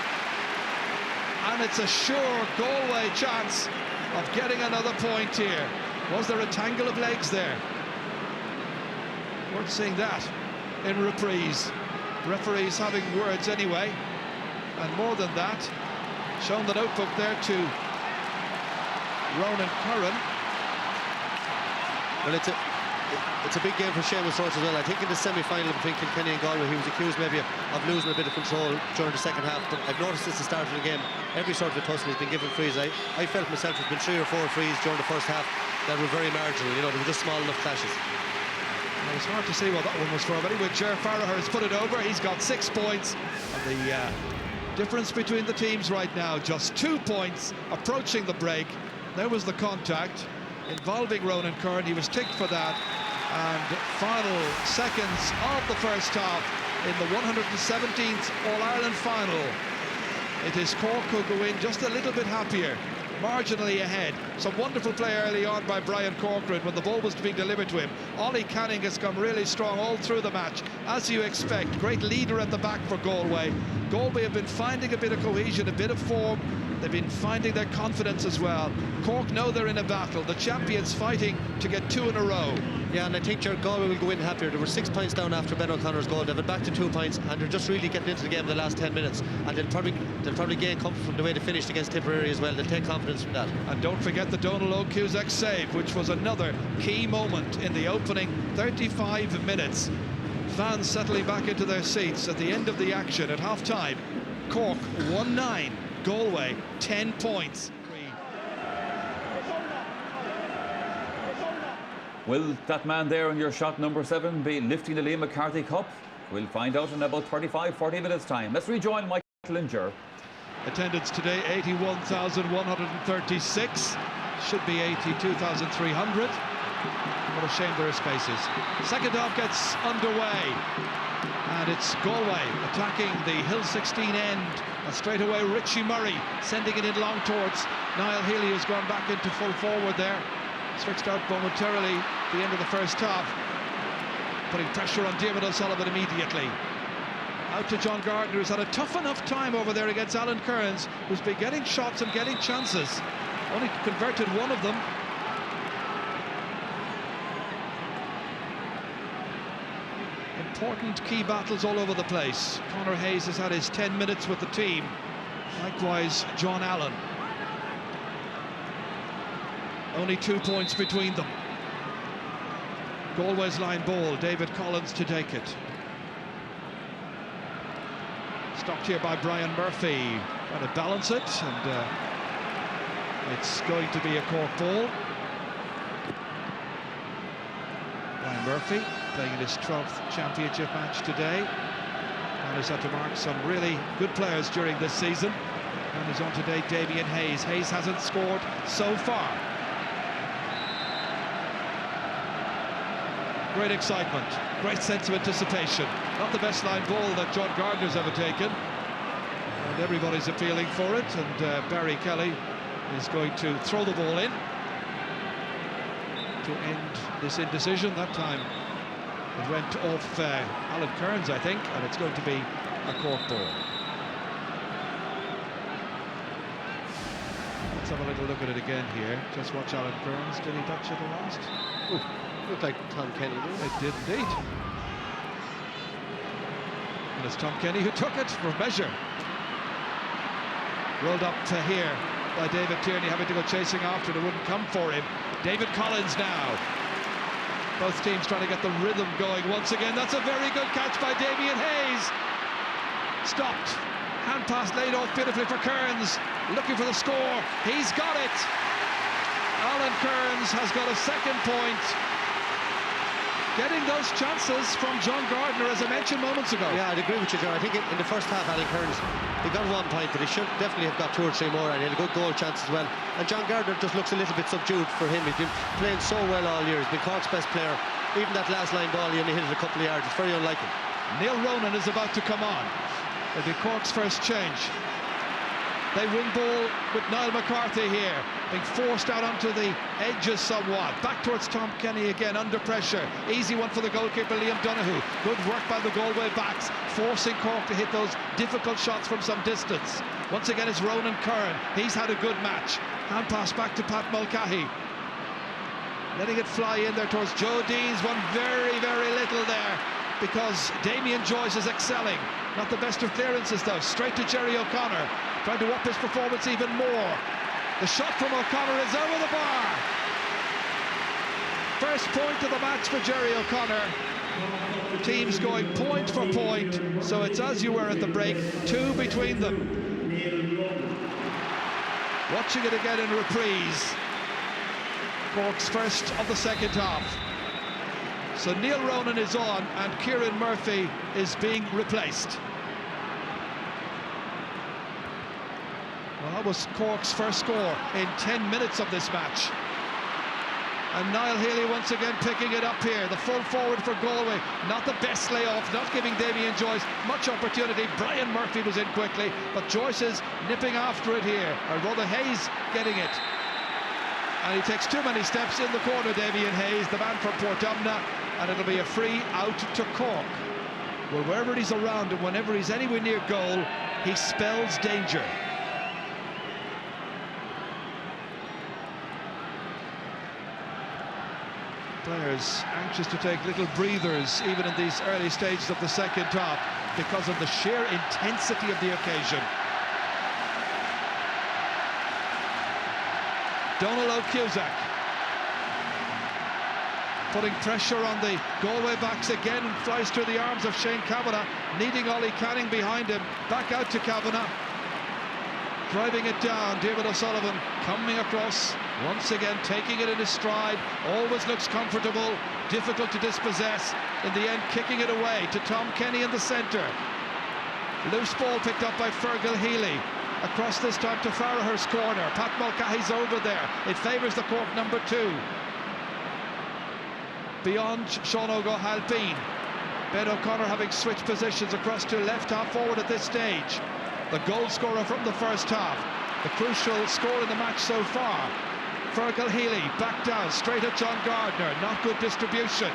And it's a sure Galway chance of getting another point here. Was there a tangle of legs there? Worth seeing that in reprise. Referees having words anyway. And more than that, shown the notebook there to Ronan Curran. Well, it's a big game for Seamus Roach as well. I think in the semi-final between Kilkenny and Galway, he was accused maybe of losing a bit of control during the second half. But I've noticed since the start of the game, every sort of a tussle has been given frees. I felt myself there's been 3 or 4 frees during the first half that were very marginal. You know, they were just small enough clashes. Well, it's hard to see what that one was for. But anyway, Ger Farragher has put it over. He's got 6 points. And the difference between the teams right now, just 2 points approaching the break. There was the contact. involving Ronan Curran. He was ticked for that. And final seconds of the first half in the 117th All-Ireland final. It is Cork who go in just a little bit happier, marginally ahead. Some wonderful play early on by Brian Corcoran when the ball was being delivered to him. Ollie Canning has come really strong all through the match, as you expect. Great leader at the back for Galway. Galway have been finding a bit of cohesion, a bit of form. They've been finding their confidence as well. Cork know they're in a battle. The champions fighting to get 2 in a row. Yeah, and I think Galway will go in happier. They were 6 points down after Ben O'Connor's goal. They've been back to 2 points, and they're just really getting into the game in the last 10 minutes. And they'll probably gain comfort from the way they finished against Tipperary as well. They'll take confidence from that. And don't forget the Donal O'Cusack save, which was another key moment in the opening 35 minutes. Fans settling back into their seats at the end of the action at half-time. Cork 1-9, Galway 10 points. Will that man there in your shot number 7 be lifting the Liam McCarthy Cup? We'll find out in about 35-40 minutes time. Let's rejoin Michael Linger. Attendance today 81,136. Should be 82,300. What a shame there are spaces. Second half gets underway, and it's Galway attacking the Hill 16 end, and straight away Richie Murray sending it in long towards Niall Healy, who's gone back into full forward there. Switched out momentarily at the end of the first half, putting pressure on David O'Sullivan immediately. Out to John Gardner, who's had a tough enough time over there against Alan Kearns, who's been getting shots and getting chances. Only converted one of them. Important key battles all over the place. Conor Hayes has had his 10 minutes with the team. Likewise, John Allen. Only 2 points between them. Galway's line ball, David Collins to take it. Stopped here by Brian Murphy, trying to balance it, and it's going to be a Cork ball. Brian Murphy playing in his 12th championship match today, and has had to mark some really good players during this season. And is on today Damien Hayes. Hayes hasn't scored so far. Great excitement, great sense of anticipation. Not the best line ball that John Gardner's ever taken, and everybody's appealing for it. And Barry Kelly is going to throw the ball in to end this indecision. That time it went off Alan Kearns, I think, and it's going to be a Cork ball. Let's have a little look at it again here. Just watch Alan Kearns. Did he touch it at last? Ooh. Looked like Tom Kenny, didn't it? It did indeed. And it's Tom Kenny who took it for measure. Rolled up to here by David Tierney, having to go chasing after it. It wouldn't come for him. David Collins now. Both teams trying to get the rhythm going once again. That's a very good catch by Damien Hayes. Stopped. Hand pass laid off beautifully for Kearns. Looking for the score. He's got it. Alan Kearns has got a second point. Getting those chances from John Gardner, as I mentioned moments ago. Yeah, I'd agree with you, John. I think in the first half, Alan Kearns, he got 1 point, but he should definitely have got 2 or 3 more, and he had a good goal chance as well. And John Gardner just looks a little bit subdued for him. He's been playing so well all year. He's been Cork's best player. Even that last line ball, he only hit it a couple of yards. It's very unlike him. Neil Ronan is about to come on. It'll be Cork's first change. They win ball with Niall McCarthy here, being forced out onto the edges somewhat. Back towards Tom Kenny again, under pressure. Easy one for the goalkeeper, Liam Donoghue. Good work by the Galway backs, forcing Cork to hit those difficult shots from some distance. Once again, it's Ronan Curran. He's had a good match. Hand pass back to Pat Mulcahy. Letting it fly in there towards Joe Deans. One very, very little there, because Damien Joyce is excelling. Not the best of clearances though. Straight to Jerry O'Connor, trying to up his performance even more. The shot from O'Connor is over the bar. First point of the match for Jerry O'Connor. The team's going point for point, so it's as you were at the break, 2 between them. Watching it again in reprise. Cork's first of the second half. So Neil Ronan is on, and Kieran Murphy is being replaced. Well, that was Cork's first score in 10 minutes of this match. And Niall Healy once again picking it up here. The full forward for Galway. Not the best layoff, not giving Damien Joyce much opportunity. Brian Murphy was in quickly, but Joyce is nipping after it here. Or rather, Hayes getting it. And he takes too many steps in the corner, Damien Hayes, the man from Portumna, and it'll be a free out to Cork. Well, wherever he's around and whenever he's anywhere near goal, he spells danger. Players anxious to take little breathers even in these early stages of the second half because of the sheer intensity of the occasion. Donald Cusack putting pressure on the Galway backs again, and flies through the arms of Shane Kavanagh, needing Ollie Canning behind him. Back out to Kavanagh, driving it down. David O'Sullivan coming across, once again taking it in his stride. Always looks comfortable, difficult to dispossess. In the end, kicking it away to Tom Kenny in the centre. Loose ball picked up by Fergal Healy. Across this time to Farragher's corner. Pat Mulcahy's over there. It favours the Cork number 2. Beyond Sean O'Halpine. Ben O'Connor having switched positions across to left half forward at this stage. The goal scorer from the first half. The crucial score in the match so far. Fergal Healy back down, straight at John Gardner. Not good distribution.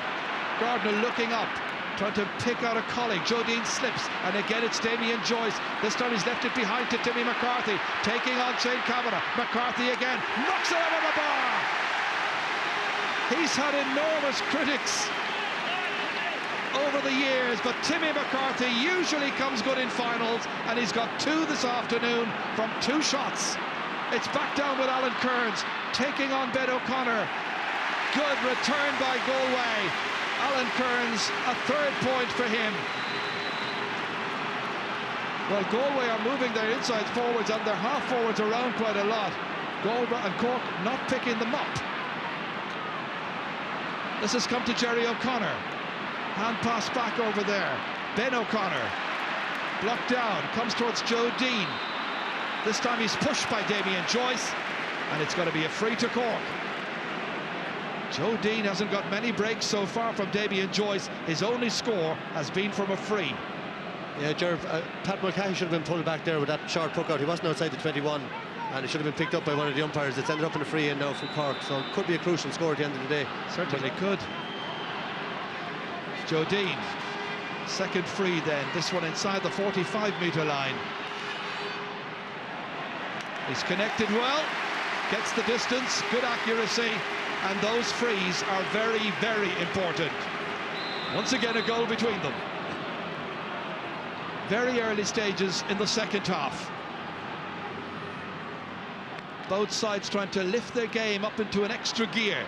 Gardner looking up, trying to pick out a colleague. Joe Dean slips, and again it's Damien Joyce. This time he's left it behind to Timmy McCarthy, taking on Shane Kavanagh. McCarthy again, knocks it out of the bar. He's had enormous critics over the years, but Timmy McCarthy usually comes good in finals, and he's got 2 this afternoon from 2 shots. It's back down with Alan Kearns, taking on Ben O'Connor. Good return by Galway. Alan Kearns, a 3rd point for him. Well, Galway are moving their inside forwards and their half forwards around quite a lot. Galway and Cork not picking them up. This has come to Jerry O'Connor. Hand pass back over there. Ben O'Connor blocked down, comes towards Joe Dean. This time he's pushed by Damien Joyce, and it's going to be a free to Cork. Joe Dean hasn't got many breaks so far from Damien Joyce. His only score has been from a free. Yeah, Gerv, Pat Mulcahy should have been pulled back there with that short puck out. He wasn't outside the 21, and it should have been picked up by one of the umpires. It's ended up in a free in now from Cork, so it could be a crucial score at the end of the day. Certainly could. Joe Dean, second free then, this one inside the 45-metre line. He's connected well, gets the distance, good accuracy, and those frees are very, very important. Once again, a goal between them. Very early stages in the second half. Both sides trying to lift their game up into an extra gear.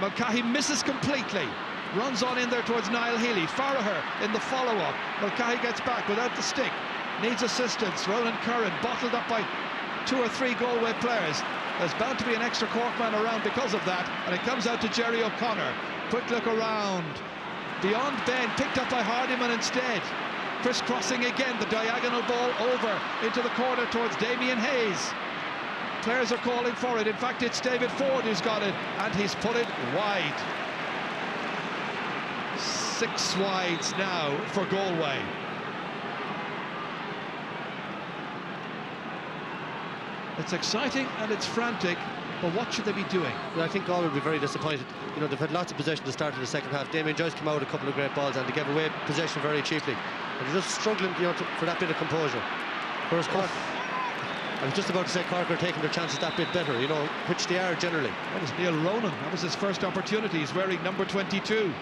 Mulcahy misses completely. Runs on in there towards Niall Healy. Farragher in the follow-up. Mulcahy gets back without the stick. Needs assistance. Roland Curran bottled up by 2 or 3 Galway players. There's bound to be an extra Cork man around because of that, and it comes out to Jerry O'Connor. Quick look around. Beyond Ben, picked up by Hardiman instead. Crisscrossing again, the diagonal ball over into the corner towards Damien Hayes. Players are calling for it. In fact, it's David Ford who's got it, and he's put it wide. 6 wides now for Galway. It's exciting and it's frantic, but what should they be doing? Well, I think Galway will be very disappointed. You know, they've had lots of possession at the start of the second half. Damien Joyce came out with a couple of great balls, and they gave away possession very cheaply. And they're just struggling, you know, for that bit of composure. Whereas Cork, I was just about to say Cork are taking their chances that bit better, you know, which they are generally. That was Neil Ronan. That was his first opportunity. He's wearing number 22.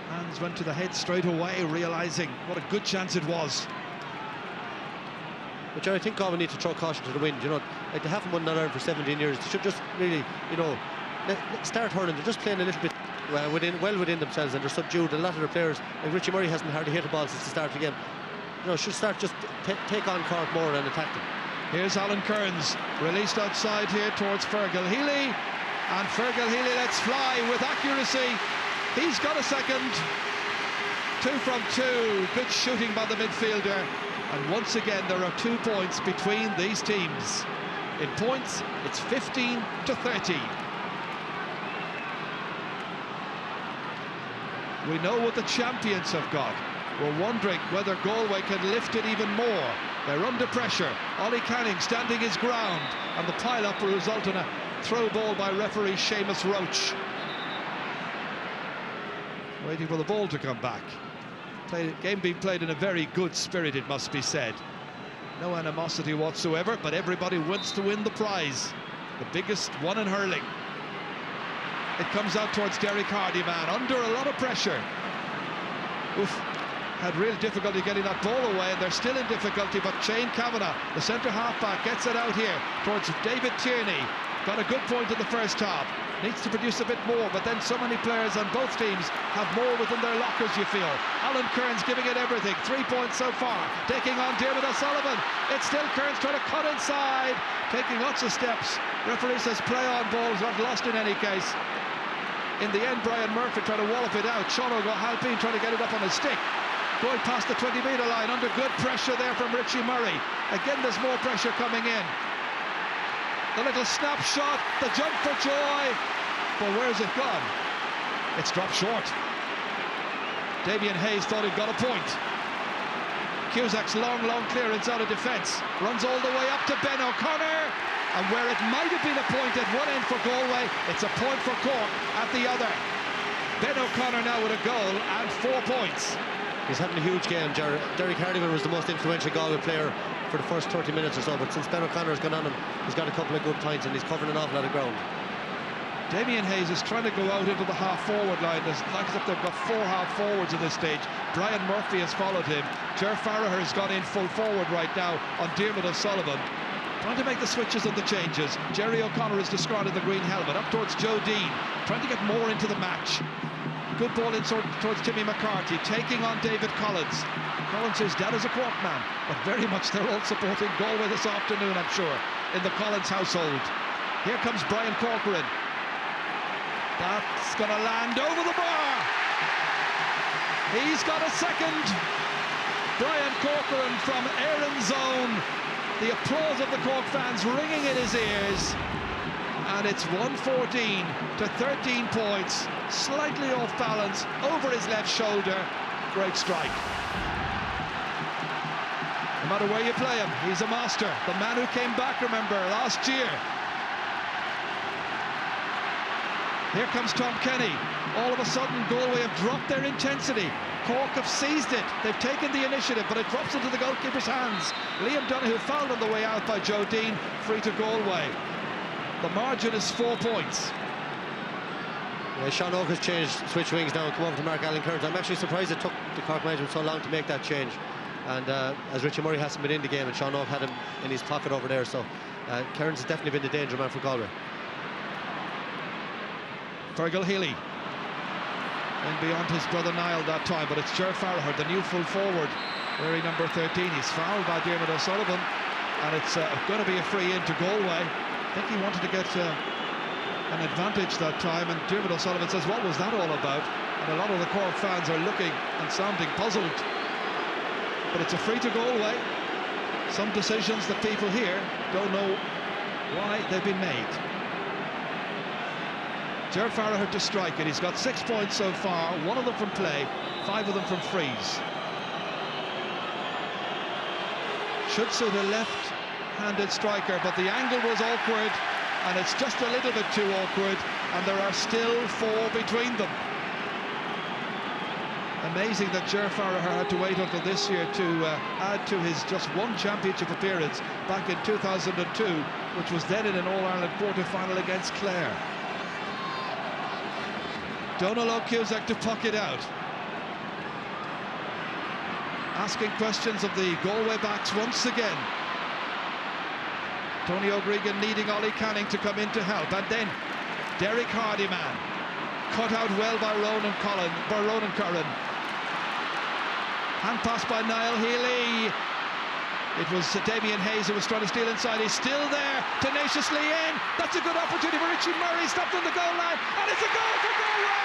Hands went to the head straight away, realising what a good chance it was. But I think Galway need to throw caution to the wind. You know, like they haven't won that Ireland for 17 years. They should just really, you know, start hurling. They're just playing a little bit well within themselves, and they're subdued. A lot of their players, like Richie Murray, hasn't hardly hit a ball since the start of the game. You know, should start just take on Cork more and attack them. Here's Alan Kearns, released outside here towards Fergal Healy, and Fergal Healy lets fly with accuracy. He's got a second. 2 from 2. Good shooting by the midfielder. And once again, there are 2 points between these teams. In points, it's 15 to 13. We know what the champions have got. We're wondering whether Galway can lift it even more. They're under pressure. Ollie Canning standing his ground, and the pile-up will result in a throw ball by referee Seamus Roach. Waiting for the ball to come back. Game being played in a very good spirit, it must be said. No animosity whatsoever, but everybody wants to win the prize. The biggest one in hurling. It comes out towards Derek Hardyman, under a lot of pressure. Oof. Had real difficulty getting that ball away, and they're still in difficulty, but Shane Kavanagh, the centre half-back, gets it out here towards David Tierney. Got a good point in the first half. Needs to produce a bit more, but then so many players on both teams have more within their lockers, you feel. Alan Kearns giving it everything. 3 points so far. Taking on Diarmuid O'Sullivan. It's still Kearns trying to cut inside. Taking lots of steps. Referee says play on, ball's not lost in any case. In the end, Brian Murphy trying to wallop it out. Sean O'Halpine trying to get it up on his stick. Going past the 20-metre line, under good pressure there from Richie Murray. Again, there's more pressure coming in. The little snapshot, the jump for joy. But where's it gone? It's dropped short. Damien Hayes thought he'd got a point. Cusack's long clearance out of defence. Runs all the way up to Ben O'Connor. And where it might have been a point at one end for Galway, it's a point for Cork at the other. Ben O'Connor now with a goal and 4 points. He's having a huge game, Ger. Derek Hardyman was the most influential Galway player for the first 30 minutes or so, but since Ben O'Connor has gone on him, he's got a couple of good points and he's covering an awful lot of ground. Damien Hayes is trying to go out into the half-forward line. It's like as if they've got 4 half-forwards at this stage. Brian Murphy has followed him. Ger Farragher has gone in full forward right now on Diarmuid O'Sullivan. Trying to make the switches and the changes. Jerry O'Connor is discarded the green helmet. Up towards Joe Dean. Trying to get more into the match. Good ball in towards Timmy McCarthy, taking on David Collins. Collins, his dad is a Cork man, but very much they're all supporting Galway this afternoon, I'm sure, in the Collins household. Here comes Brian Corcoran. That's going to land over the bar. He's got a second. Brian Corcoran from Erin's Zone. The applause of the Cork fans ringing in his ears. And it's 114 to 13 points, slightly off balance, over his left shoulder. Great strike. No matter where you play him, he's a master. The man who came back, remember, last year. Here comes Tom Kenny. All of a sudden, Galway have dropped their intensity. Cork have seized it. They've taken the initiative, but it drops into the goalkeeper's hands. Liam Donoghue fouled on the way out by Joe Dean, free to Galway. The margin is 4 points. Yeah, Sean Oak has changed, switch wings now and come over to Mark Alan Kearns. I'm actually surprised it took the Cork management so long to make that change. And as Richie Murray hasn't been in the game, and Sean Oak had him in his pocket over there, so Kearns has definitely been the danger man for Galway. Fergal Healy. And beyond his brother Niall that time, but it's Ger Farragher, the new full forward, wearing number 13. He's fouled by Diarmuid O'Sullivan, and it's going to be a free in to Galway. I think he wanted to get an advantage that time, and Diarmuid O'Sullivan says, what was that all about? And a lot of the Cork fans are looking and sounding puzzled. But it's a free to Galway. Some decisions that people here don't know why they've been made. Ger Farragher to strike it. He's got 6 points so far, 1 of them from play, 5 of them from frees. Should suit a left-handed striker, but the angle was awkward, and it's just a little bit too awkward, and there are still 4 between them. Amazing that Ger Farragher had to wait until this year to add to his just 1 championship appearance back in 2002, which was then in an All-Ireland quarter-final against Clare. Donald Cusack to puck it out. Asking questions of the Galway backs once again. Tony O'Gregan needing Ollie Canning to come in to help. And then Derek Hardyman. Cut out well by Ronan Curran. Hand pass by Niall Healy. It was Damien Hayes who was trying to steal inside. He's still there, tenaciously in. That's a good opportunity for Richie Murray. Stopped on the goal line, and it's a goal for Galway!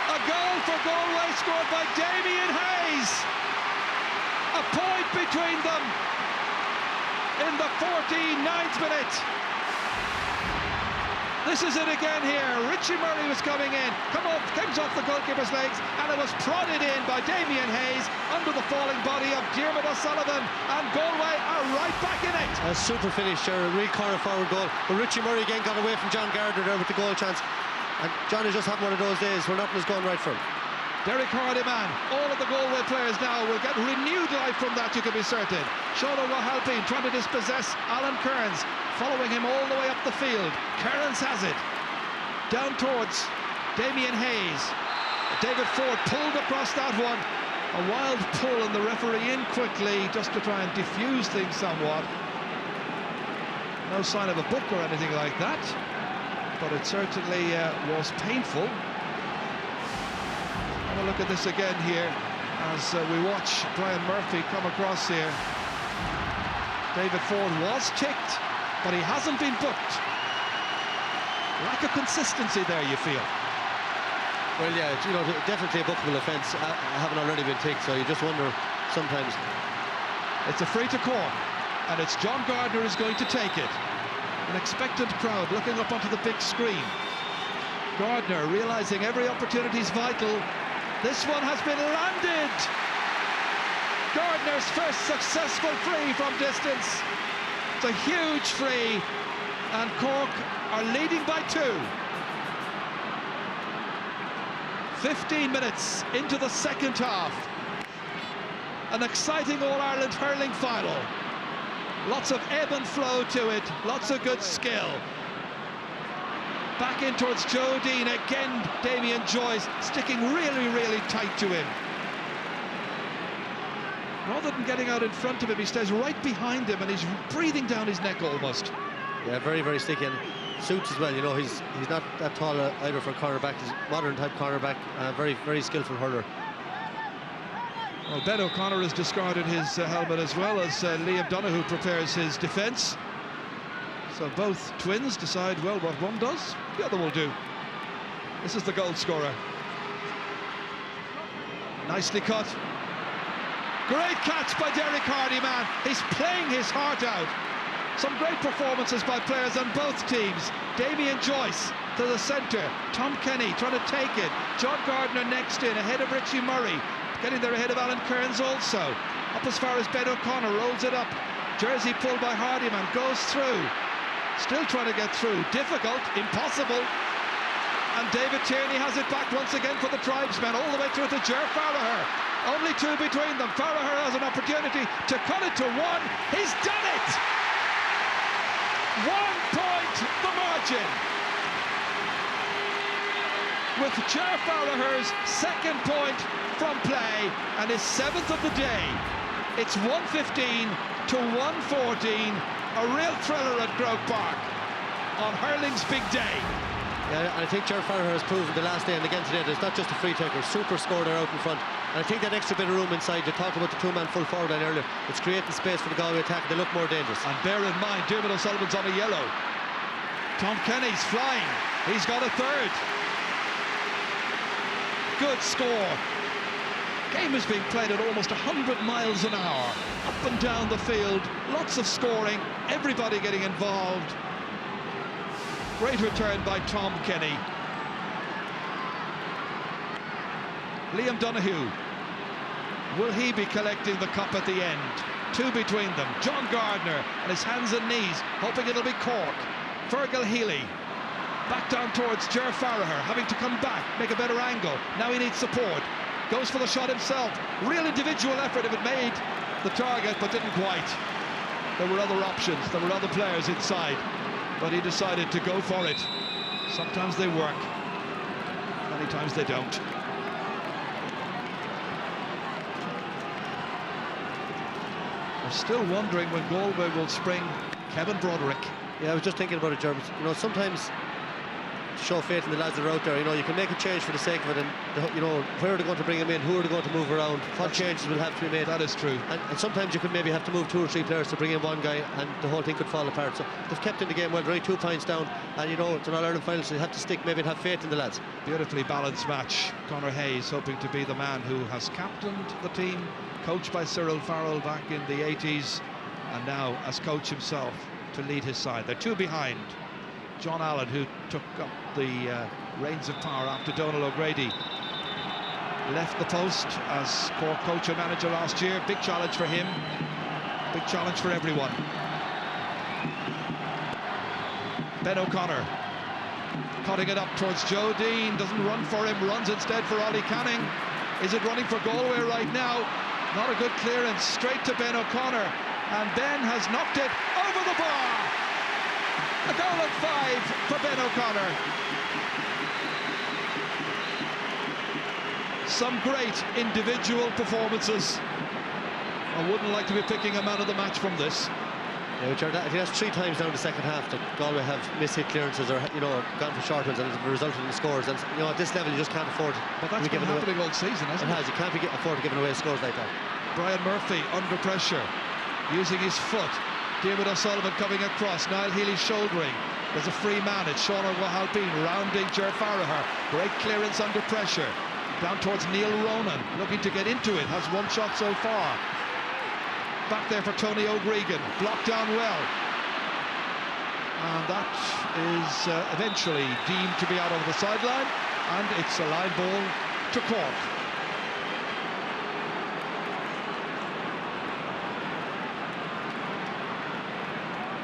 A goal for Galway scored by Damien Hayes. A point between them. in the 49th minute. This is it again here. Richie Murray was coming in, comes off the goalkeeper's legs, and it was prodded in by Damien Hayes under the falling body of Diarmuid O'Sullivan, and Galway are right back in it. A super finish, a real corner forward goal. But Richie Murray again got away from John Gardner there with the goal chance. And John is just having one of those days where nothing is going right for him. Derek Hardiman, all of the Galway players now will get renewed life from that, you can be certain. Sean O'Halpine trying to dispossess Alan Kearns, following him all the way up the field. Kearns has it. Down towards Damien Hayes. David Ford pulled across that one. A wild pull and the referee in quickly just to try and diffuse things somewhat. No sign of a book or anything like that, but it certainly was painful. Have a look at this again here as we watch Brian Murphy come across here. David Ford was ticked, but he hasn't been booked. Lack of consistency there, you feel? Well, yeah, you know, definitely a bookable offence. Haven't already been ticked, so you just wonder sometimes. It's a free to Cork, and it's John Gardner who's going to take it. An expectant crowd looking up onto the big screen. Gardner realising every opportunity is vital. This one has been landed. Gardner's first successful free from distance. It's a huge free, and Cork are leading by 2. 15 minutes into the second half. An exciting All-Ireland hurling final. Lots of ebb and flow to it, lots of good skill. Back in towards Joe Dean, again Damien Joyce sticking really tight to him. Rather than getting out in front of him, he stays right behind him and he's breathing down his neck almost. Yeah, very sticky, and suits as well. You know, he's not that tall either for a cornerback. He's a modern type cornerback, very skillful hurler. Well, Ben O'Connor has discarded his helmet as well as Liam Donaghu prepares his defence. So both twins decide, well, what one does, the other will do. This is the goal scorer. Nicely cut. Great catch by Derek Hardiman. He's playing his heart out. Some great performances by players on both teams. Damien Joyce to the centre. Tom Kenny trying to take it. John Gardner next in, ahead of Richie Murray. Getting there ahead of Alan Kearns also. Up as far as Ben O'Connor, rolls it up. Jersey pulled by Hardiman, goes through. Still trying to get through. Difficult, impossible. And David Tierney has it back once again for the tribesmen, all the way through to Ger Farragher. Only 2 between them. Farragher has an opportunity to cut it to 1. He's done it! 1 point, the margin. With Ger Farragher's second point from play and his 7th of the day. It's 1:15 to 1:14. A real thriller at Croke Park on hurling's big day. Yeah, I think Ger Farragher has proven the last day and again today that it's not just a free taker, super score there out in front. And I think that extra bit of room inside, you talked about the 2-man full forward line earlier, it's creating space for the Galway attack, they look more dangerous. And bear in mind, Diarmuid O'Sullivan's on a yellow. Tom Kenny's flying, he's got a 3rd. Good score. Game is being played at almost 100 miles an hour, up and down the field, lots of scoring, everybody getting involved. Great return by Tom Kenny. Liam Donaghu, will he be collecting the cup at the end? 2 between them. John Gardner on his hands and knees, hoping it'll be Cork. Fergal Healy, back down towards Ger Farragher, having to come back, make a better angle. Now he needs support. Goes for the shot himself. Real individual effort if it made the target, but didn't quite. There were other options, there were other players inside, but he decided to go for it. Sometimes they work, many times they don't. I'm still wondering when Galway will spring Kevin Broderick. Yeah, I was just thinking about it, Jeremy. You know, sometimes to show faith in the lads that are out there, you know, you can make a change for the sake of it, and you know, where are they going to bring him in, who are they going to move around, what changes will have to be made. That is true. And sometimes you could maybe have to move 2 or 3 players to bring in one guy and the whole thing could fall apart. So they've kept in the game well, they're only 2 points down, and you know, it's an All-Ireland final, so you have to stick maybe and have faith in the lads. Beautifully balanced match. Conor Hayes hoping to be the man who has captained the team, coached by Cyril Farrell back in the 80s, and now as coach himself to lead his side. They're 2 behind. John Allen, who took up the reins of power after Donal O'Grady left the post as Cork coach and manager last year. Big challenge for him, big challenge for everyone. Ben O'Connor cutting it up towards Joe Dean, doesn't run for him, runs instead for Ollie Canning. Is it running for Galway right now? Not a good clearance, straight to Ben O'Connor, and Ben has knocked it over the bar. A goal at 5 for Ben O'Connor. Some great individual performances. I wouldn't like to be picking a man of the match from this. Yeah, Richard, I think that's 3 times now in the second half that Galway have mishit clearances or, you know, gone for short ones, and it's resulted in scores. And, you know, at this level, you just can't afford but that's been happening all season, hasn't it? It has. You can't afford to give away scores like that. Brian Murphy under pressure, using his foot. David O'Sullivan coming across. Niall Healy shouldering. There's a free man. It's Sean O'Halpine rounding Ger Farragher. Great clearance under pressure. Down towards Neil Ronan, looking to get into it. Has 1 shot so far. Back there for Tony O'Gregan, blocked down well, and that is eventually deemed to be out over the sideline, and it's a line ball to Cork.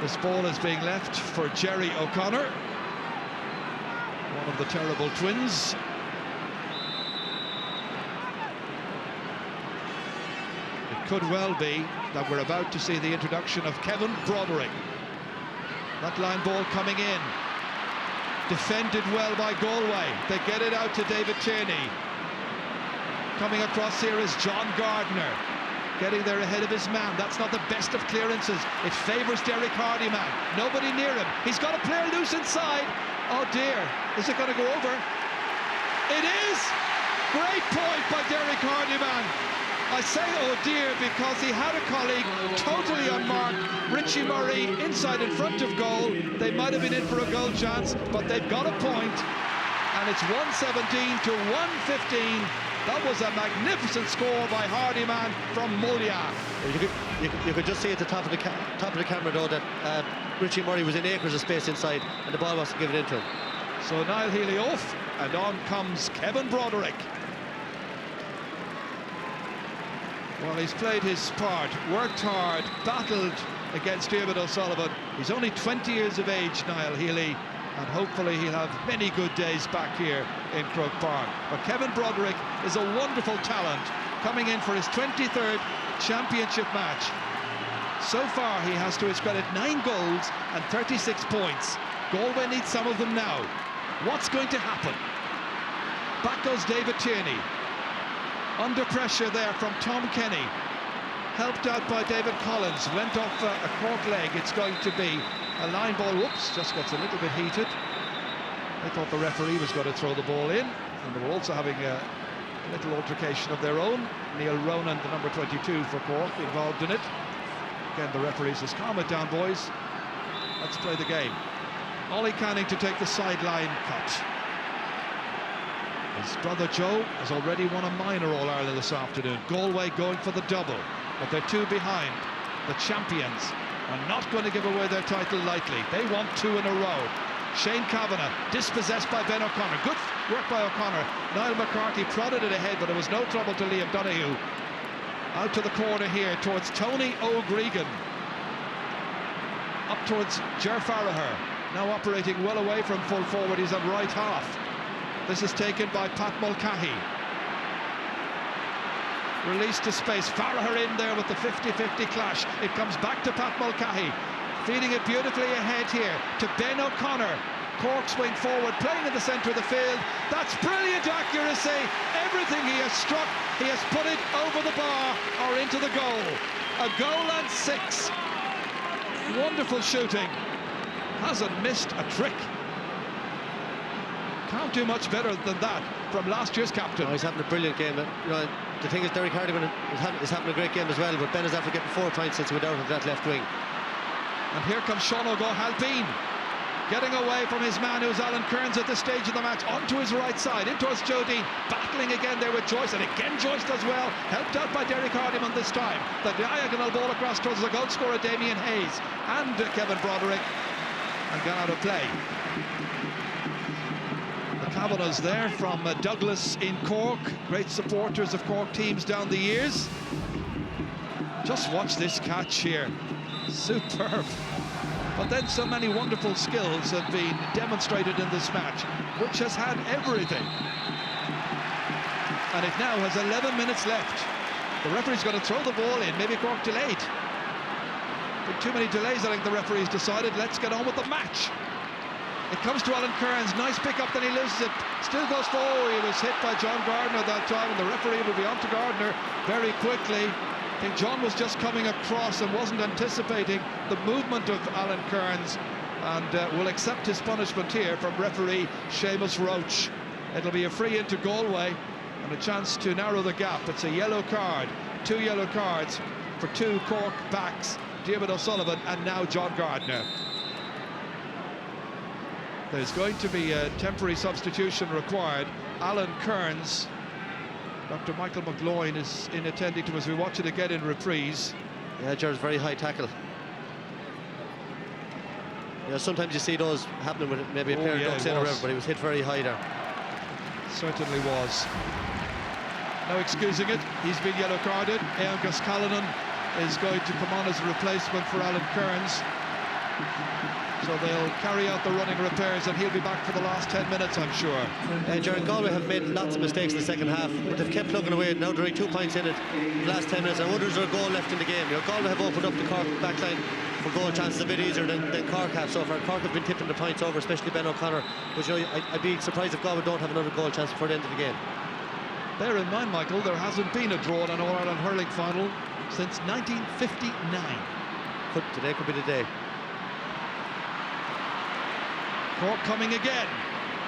This ball is being left for Jerry O'Connor, one of the terrible twins. Could well be that we're about to see the introduction of Kevin Broderick. That line ball coming in, defended well by Galway. They get it out to David Tierney. Coming across here is John Gardner, getting there ahead of his man. That's not the best of clearances. It favours Derek Hardyman. Nobody near him. He's got a player loose inside. Oh dear, is it going to go over? It is! Great point by Derek Hardyman. I say oh dear because he had a colleague totally unmarked, Richie Murray, inside in front of goal. They might have been in for a goal chance, but they've got a point, and it's 117 to 115. That was a magnificent score by Hardyman from Mullia. You could just see at the top of the camera though that Richie Murray was in acres of space inside, and the ball wasn't given into him. So Niall Healy off, and on comes Kevin Broderick. Well, he's played his part, worked hard, battled against David O'Sullivan. He's only 20 years of age, Niall Healy, and hopefully he'll have many good days back here in Croke Park. But Kevin Broderick is a wonderful talent, coming in for his 23rd championship match. So far, he has, to his credit, 9 goals and 36 points. Galway needs some of them now. What's going to happen? Back goes David Tierney. Under pressure there from Tom Kenny, helped out by David Collins, went off a Cork leg. It's going to be a line ball. Whoops, just gets a little bit heated. They thought the referee was going to throw the ball in, and they were also having a little altercation of their own. Neil Ronan, the number 22 for Cork, involved in it. Again, the referee says, calm it down, boys. Let's play the game. Ollie Canning to take the sideline cut. His brother Joe has already won a minor All-Ireland this afternoon. Galway going for the double, but they're 2 behind. The champions are not going to give away their title lightly. They want 2 in a row. Shane Kavanagh dispossessed by Ben O'Connor. Good work by O'Connor. Niall McCarthy prodded it ahead, but it was no trouble to Liam Donoghue. Out to the corner here towards Tony O'Gregan. Up towards Ger Farragher. Now operating well away from full forward. He's on right half. This is taken by Pat Mulcahy. Released to space. Farragher in there with the 50-50 clash. It comes back to Pat Mulcahy. Feeding it beautifully ahead here to Ben O'Connor. Cork swing forward, playing in the centre of the field. That's brilliant accuracy. Everything he has struck, he has put it over the bar or into the goal. A goal and 6. Wonderful shooting. Hasn't missed a trick. Can't do much better than that from last year's captain. Oh, he's having a brilliant game. You know, the thing is, Derek Hardyman is having a great game as well, but Ben is after getting 4 points since he went out of that left wing. And here comes Sean O'Halpine. getting away from his man, who's Alan Kearns at this stage of the match, onto his right side, in towards Joe Dean, battling again there with Joyce, and again Joyce does well, helped out by Derek Hardiman this time. The diagonal ball across towards the goal scorer Damien Hayes and Kevin Broderick, and gone out of play. The Kavanaghs there from Douglas in Cork, great supporters of Cork teams down the years. Just watch this catch here, superb. But then so many wonderful skills have been demonstrated in this match, which has had everything. And it now has 11 minutes left. The referee's going to throw the ball in, maybe Cork delayed. But too many delays, I think the referee's decided. Let's get on with the match. It comes to Alan Kearns, nice pick up, then he loses it. Still goes forward, he was hit by John Gardner that time, and the referee will be on to Gardner very quickly. I think John was just coming across and wasn't anticipating the movement of Alan Kearns, and will accept his punishment here from referee Seamus Roach. It'll be a free into Galway and a chance to narrow the gap. It's a yellow card, 2 yellow cards for 2 Cork backs, David O'Sullivan and now John Gardner. There's going to be a temporary substitution required. Alan Kearns, Dr. Michael McGloin is in attending to as we watch it again in reprise. Yeah, Gerard's very high tackle. Yeah, sometimes you see those happening with maybe a player ducks in or whatever, but he was hit very high there. Certainly was. No excusing it. He's been yellow carded. Angus Callanan is going to come on as a replacement for Alan Kearns. So they'll carry out the running repairs, and he'll be back for the last 10 minutes, I'm sure. Gerard, Galway have made lots of mistakes in the second half, but they've kept plugging away. Now they're 2 points in it the last 10 minutes. I wonder is there a goal left in the game. You know, Galway have opened up the Cork backline for goal chances a bit easier than Cork have so far. Cork have been tipping the points over, especially Ben O'Connor. But you know, I'd be surprised if Galway don't have another goal chance before the end of the game. Bear in mind, Michael, there hasn't been a draw in an All-Ireland hurling final since 1959. Today could be the day. Cork coming again.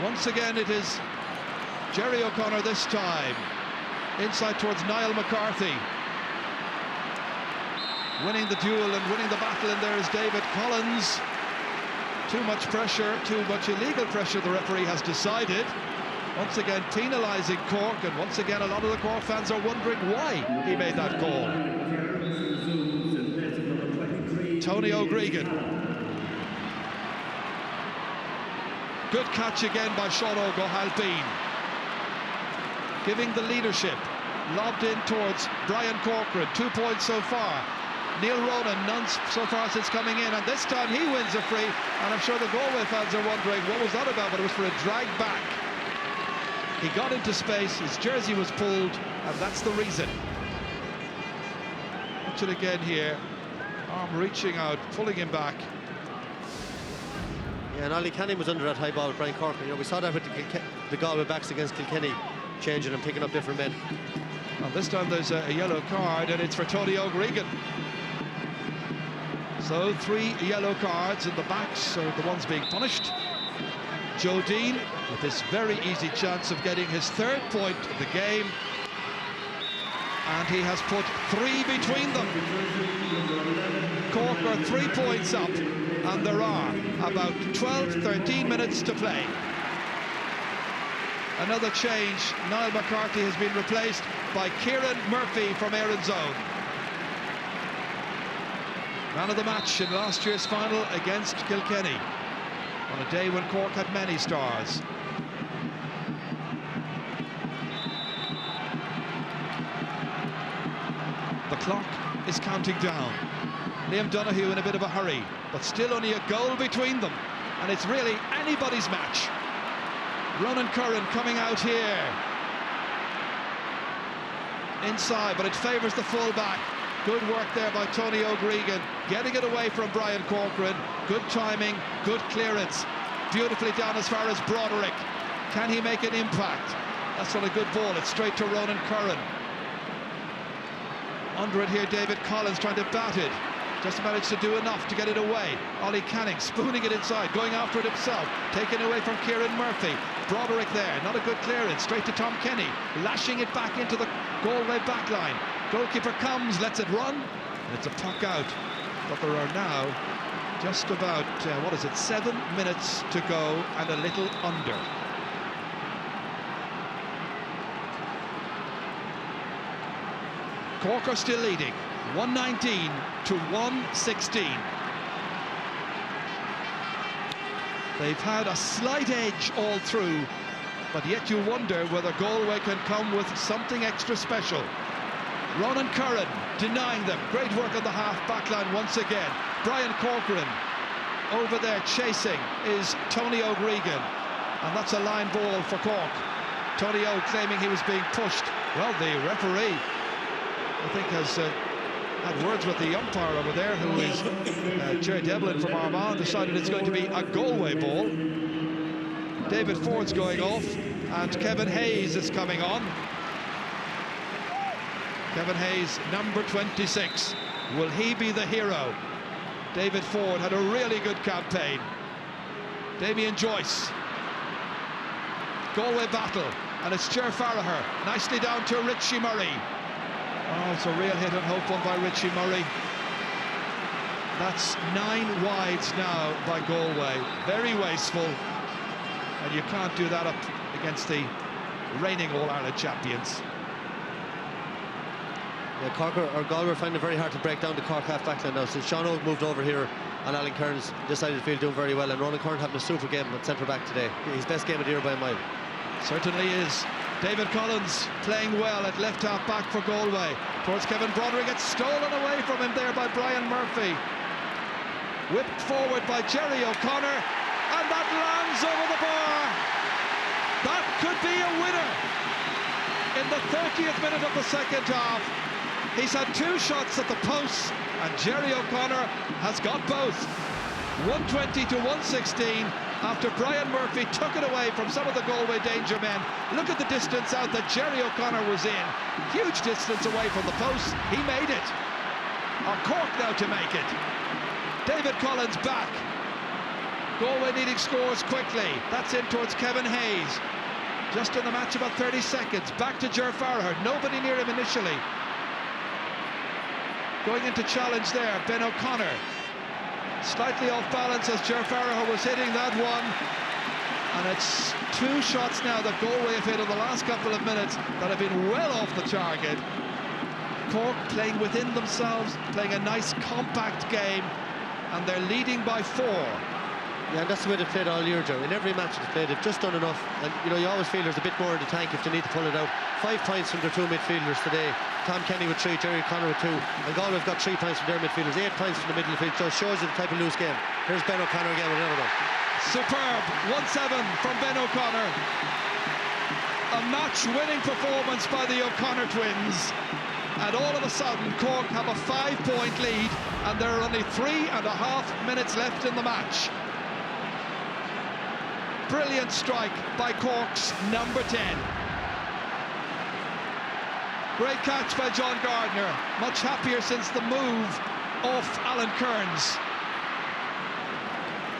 Once again it is Jerry O'Connor this time. Inside towards Niall McCarthy. Winning the duel and winning the battle, and there is David Collins. Too much pressure, too much illegal pressure, the referee has decided. Once again penalising Cork, and once again a lot of the Cork fans are wondering why he made that call. Tony O'Gregan. Good catch again by Sean O'Halpine. Giving the leadership. Lobbed in towards Brian Corcoran. 2 points so far. Neil Ronan, none so far since coming in. And this time he wins a free. And I'm sure the Galway fans are wondering what was that about, but it was for a drag back. He got into space, his jersey was pulled, and that's the reason. Watch it again here. Arm reaching out, pulling him back. Yeah, and Ollie Canning was under that high ball with Brian Corcoran. You know, we saw that with the Galway backs against Kilkenny, changing and picking up different men. And this time there's a yellow card, and it's for Tony O'Gregan. So 3 yellow cards in the backs, so the ones being punished. Joe Dean with this very easy chance of getting his 3rd point of the game. And he has put 3 between them. Cork are 3 points up, and there are about 12-13 minutes to play. Another change. Niall McCarthy has been replaced by Kieran Murphy from Erin's Own. Man of the match in last year's final against Kilkenny, on a day when Cork had many stars. The clock is counting down. Liam Donoghue in a bit of a hurry, but still only a goal between them, and it's really anybody's match. Ronan Curran coming out here. Inside, but it favours the full-back. Good work there by Tony O'Gregan, getting it away from Brian Corcoran. Good timing, good clearance. Beautifully down as far as Broderick. Can he make an impact? That's not a good ball, it's straight to Ronan Curran. Under it here, David Collins trying to bat it. Just managed to do enough to get it away. Ollie Canning spooning it inside, going after it himself. Taken away from Kieran Murphy. Broderick there, not a good clearance. Straight to Tom Kenny, lashing it back into the Galway backline. Goalkeeper comes, lets it run, and it's a puck out. But there are now Just about, 7 minutes to go and a little under. Cork are still leading, 119 to 116. They've had a slight edge all through, but yet you wonder whether Galway can come with something extra special. Ronan Curran denying them. Great work on the half-back line once again. Brian Corcoran over there chasing is Tony O'Gregan, and that's a line ball for Cork. Tony O claiming he was being pushed. Well, the referee, I think, has had words with the umpire over there, who is Jerry Devlin from Armagh, decided it's going to be a Galway ball. David Ford's going off, and Kevin Hayes is coming on. Kevin Hayes, number 26. Will he be the hero? David Ford had a really good campaign. Damien Joyce. Galway battle, and it's Ger Farragher, nicely down to Richie Murray. Oh, it's a real hit and hope one by Richie Murray. That's 9 wides now by Galway. Very wasteful, and you can't do that up against the reigning All-Ireland champions. Yeah, Cork or Galway are finding it very hard to break down the Cork half-back line now. Since Sean Oak moved over here and Alan Kearns decided to feel doing very well, and Ronan Curran having a super game at centre-back today. His best game of the year by a mile. Certainly is. David Collins playing well at left half-back for Galway. Towards Kevin Broderick, it's stolen away from him there by Brian Murphy. Whipped forward by Jerry O'Connor, and that lands over the bar. That could be a winner in the 30th minute of the second half. He's had 2 shots at the post, and Jerry O'Connor has got both. 120 to 116 after Brian Murphy took it away from some of the Galway danger men. Look at the distance out that Jerry O'Connor was in. Huge distance away from the post. He made it. Or Cork now to make it. David Collins back. Galway needing scores quickly. That's in towards Kevin Hayes. Just in the match about 30 seconds. Back to Ger Farragher. Nobody near him initially. Going into challenge there, Ben O'Connor. Slightly off balance as Ger Farragher was hitting that one. And it's 2 shots now that Galway have hit in the last couple of minutes that have been well off the target. Cork playing within themselves, playing a nice compact game, and they're leading by 4. Yeah, and that's the way they've played all year, Joe. In every match they've played, they've just done enough. And, you know, you always feel there's a bit more in the tank if they need to pull it out. 5 points from their 2 midfielders today. Tom Kenny with 3, Jerry O'Connor with 2. And Galway have got 3 points from their midfielders, 8 points from the midfield. So it shows you the type of loose game. Here's Ben O'Connor again with another one. Superb. 1-7 from Ben O'Connor. A match-winning performance by the O'Connor twins. And all of a sudden, Cork have a 5-point lead, and there are only 3.5 minutes left in the match. Brilliant strike by Cork's number 10. Great catch by John Gardner. Much happier since the move off Alan Kearns.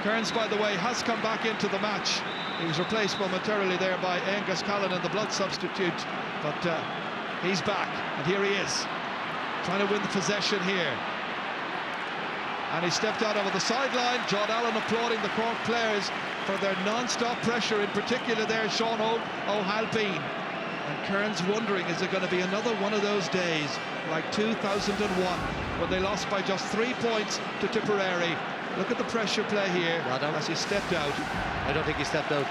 Kearns, by the way, has come back into the match. He was replaced momentarily there by Angus Callan, the blood substitute, but he's back, and here he is, trying to win the possession here. And he stepped out over the sideline. John Allen applauding the Cork players for their non-stop pressure, in particular there, Sean O'Halpine. And Kearns wondering, is it going to be another one of those days like 2001 when they lost by just 3 points to Tipperary? Look at the pressure play here as he stepped out. I don't think he stepped out.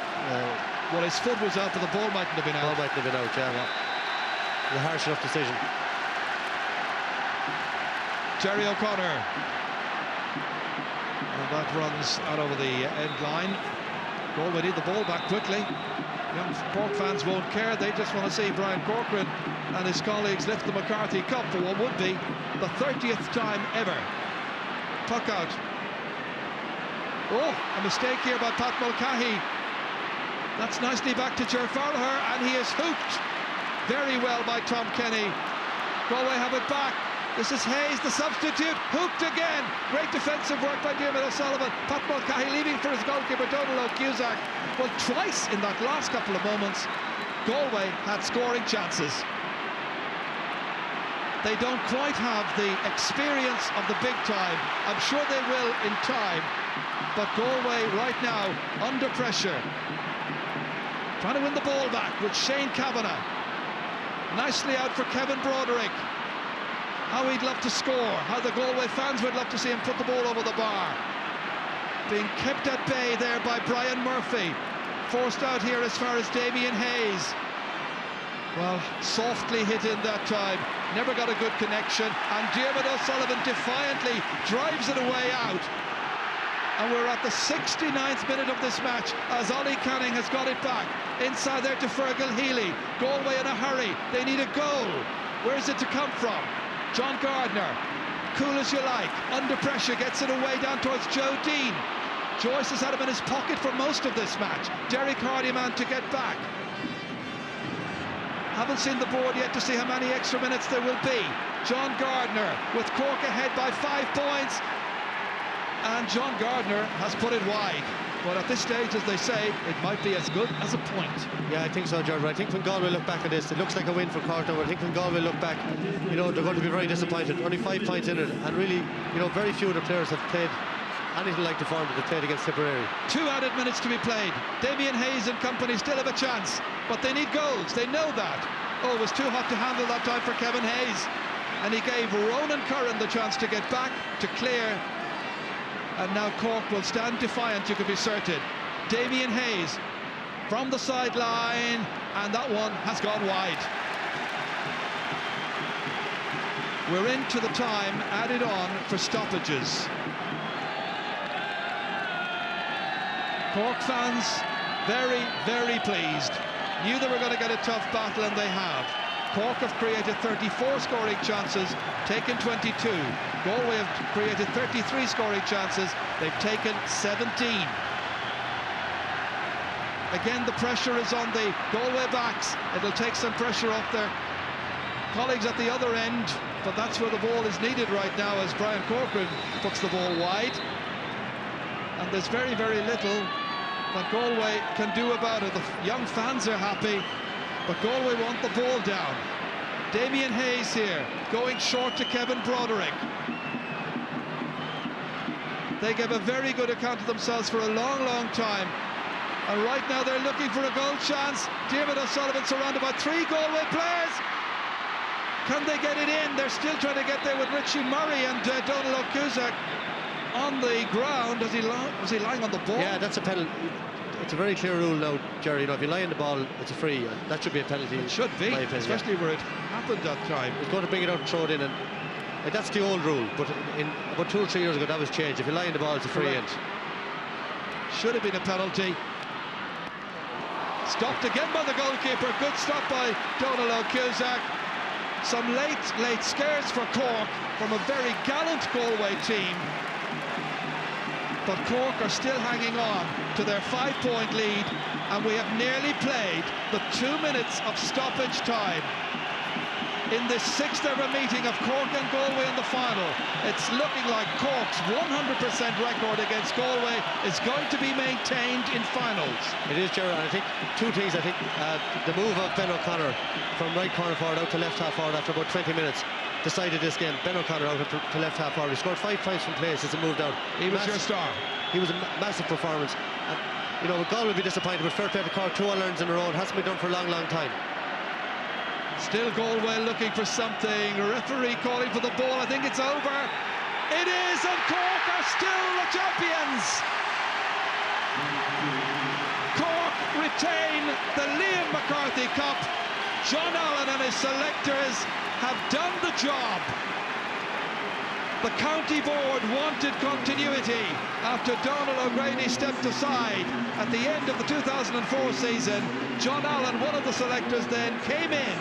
Well, his foot was out, but the ball mightn't have been out. Ball mightn't have been out, yeah. A harsh enough decision. Jerry O'Connor. And that runs out over the end line. Galway need the ball back quickly. Young Cork fans won't care. They just want to see Brian Corcoran and his colleagues lift the McCarthy Cup for what would be the 30th time ever. Puck out. Oh, a mistake here by Pat Mulcahy. That's nicely back to Ger Farragher, and he is hooked very well by Tom Kenny. Galway have it back. This is Hayes, the substitute, hooked again. Great defensive work by Diarmuid O'Sullivan. Pat Mulcahy leaving for his goalkeeper, Donald O'Cusack. Well, twice in that last couple of moments, Galway had scoring chances. They don't quite have the experience of the big time. I'm sure they will in time, but Galway right now under pressure, trying to win the ball back with Shane Kavanagh. Nicely out for Kevin Broderick. How he'd love to score, how the Galway fans would love to see him put the ball over the bar. Being kept at bay there by Brian Murphy. Forced out here as far as Damien Hayes. Well, softly hit in that time, never got a good connection, and Diarmuid O'Sullivan defiantly drives it away out. And we're at the 69th minute of this match as Ollie Canning has got it back. Inside there to Fergal Healy. Galway in a hurry, they need a goal. Where's it to come from? John Gardner, cool as you like, under pressure, gets it away down towards Joe Dean. Joyce has had him in his pocket for most of this match. Derek Hardyman to get back. Haven't seen the board yet to see how many extra minutes there will be. John Gardner with Cork ahead by 5 points. And John Gardner has put it wide. But at this stage, as they say, it might be as good as a point. Yeah, I think so, George. I think when Galway look back at this, it looks like a win for Cork now. I think when Galway look back, you know, they're going to be very disappointed. Only 5 points in it, and really, you know, very few of the players have played anything like the form that they played against Tipperary. 2 added minutes to be played. Damien Hayes and company still have a chance, but they need goals. They know that. Oh, it was too hot to handle that time for Kevin Hayes, and he gave Ronan Curran the chance to get back, to clear. And now Cork will stand defiant, you can be certain. Damien Hayes from the sideline, and that one has gone wide. We're into the time added on for stoppages. Cork fans very, very pleased. Knew they were going to get a tough battle, and they have. Cork have created 34 scoring chances, taken 22. Galway have created 33 scoring chances, they've taken 17. Again, the pressure is on the Galway backs. It'll take some pressure off their colleagues at the other end, but that's where the ball is needed right now as Brian Corcoran puts the ball wide. And there's very, very little that Galway can do about it. The young fans are happy, but Galway want the ball down. Damien Hayes here, going short to Kevin Broderick. They gave a very good account of themselves for a long, long time. And right now they're looking for a goal chance. Diarmuid O'Sullivan surrounded by 3 Galway players. Can they get it in? They're still trying to get there with Richie Murray and Donald O'Cusack on the ground. Was he lying on the ball? Yeah, that's a penalty. It's a very clear rule now, Jerry. You know, if you lie on the ball, it's a free. That should be a penalty. It should be, especially where it happened that time. He's going to bring it out and throw it in, and that's the old rule. But in about 2 or 3 years ago, that was changed. If you lie on the ball, it's a free end. Should have been a penalty. Stopped again by the goalkeeper. Good stop by Donald O'Cusack. Some late scares for Cork from a very gallant Galway team. But Cork are still hanging on to their 5-point lead, and we have nearly played the 2 minutes of stoppage time in this 6th ever meeting of Cork and Galway in the final. It's looking like Cork's 100% record against Galway is going to be maintained in finals. It is, Gerard. I think 2 things. I think the move of Ben O'Connor from right corner forward out to left half forward after about 20 minutes decided this game. Ben O'Connor out to left half forward. He scored 5 points from play since he moved out. He was your star. He was a massive performance. And, you know, Galway will be disappointed, but fair play to Cork, 2 All-Irelands in a row. It hasn't been done for a long, long time. Still Galway looking for something. Referee calling for the ball. I think it's over. It is, and Cork are still the champions. Cork retain the Liam McCarthy Cup. John Allen and his selectors have done the job. The county board wanted continuity after Donald O'Grady stepped aside at the end of the 2004 season. John Allen, one of the selectors then, came in.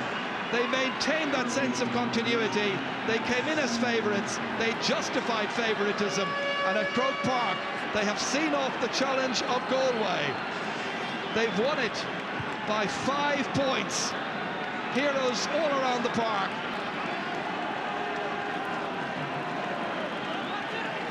They maintained that sense of continuity. They came in as favourites. They justified favouritism. And at Croke Park, they have seen off the challenge of Galway. They've won it by 5 points. Heroes all around the park.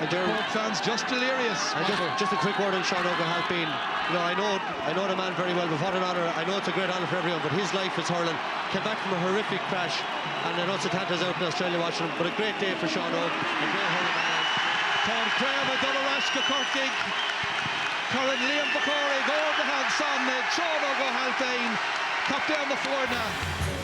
Cork fans just delirious. And just a quick word on Sean O'Halpine. You know, I know the man very well, but what an honour. I know it's a great honour for everyone, but his life is hurling. Came back from a horrific crash, and I know Satanta's out in Australia watching him, but a great day for Sean O'Halpine. A great hurling man. Tom Craig with double rash go Corkig. Curran Liam Bacori go over the hand son. Sean O'Halpine. Cap down the floor now.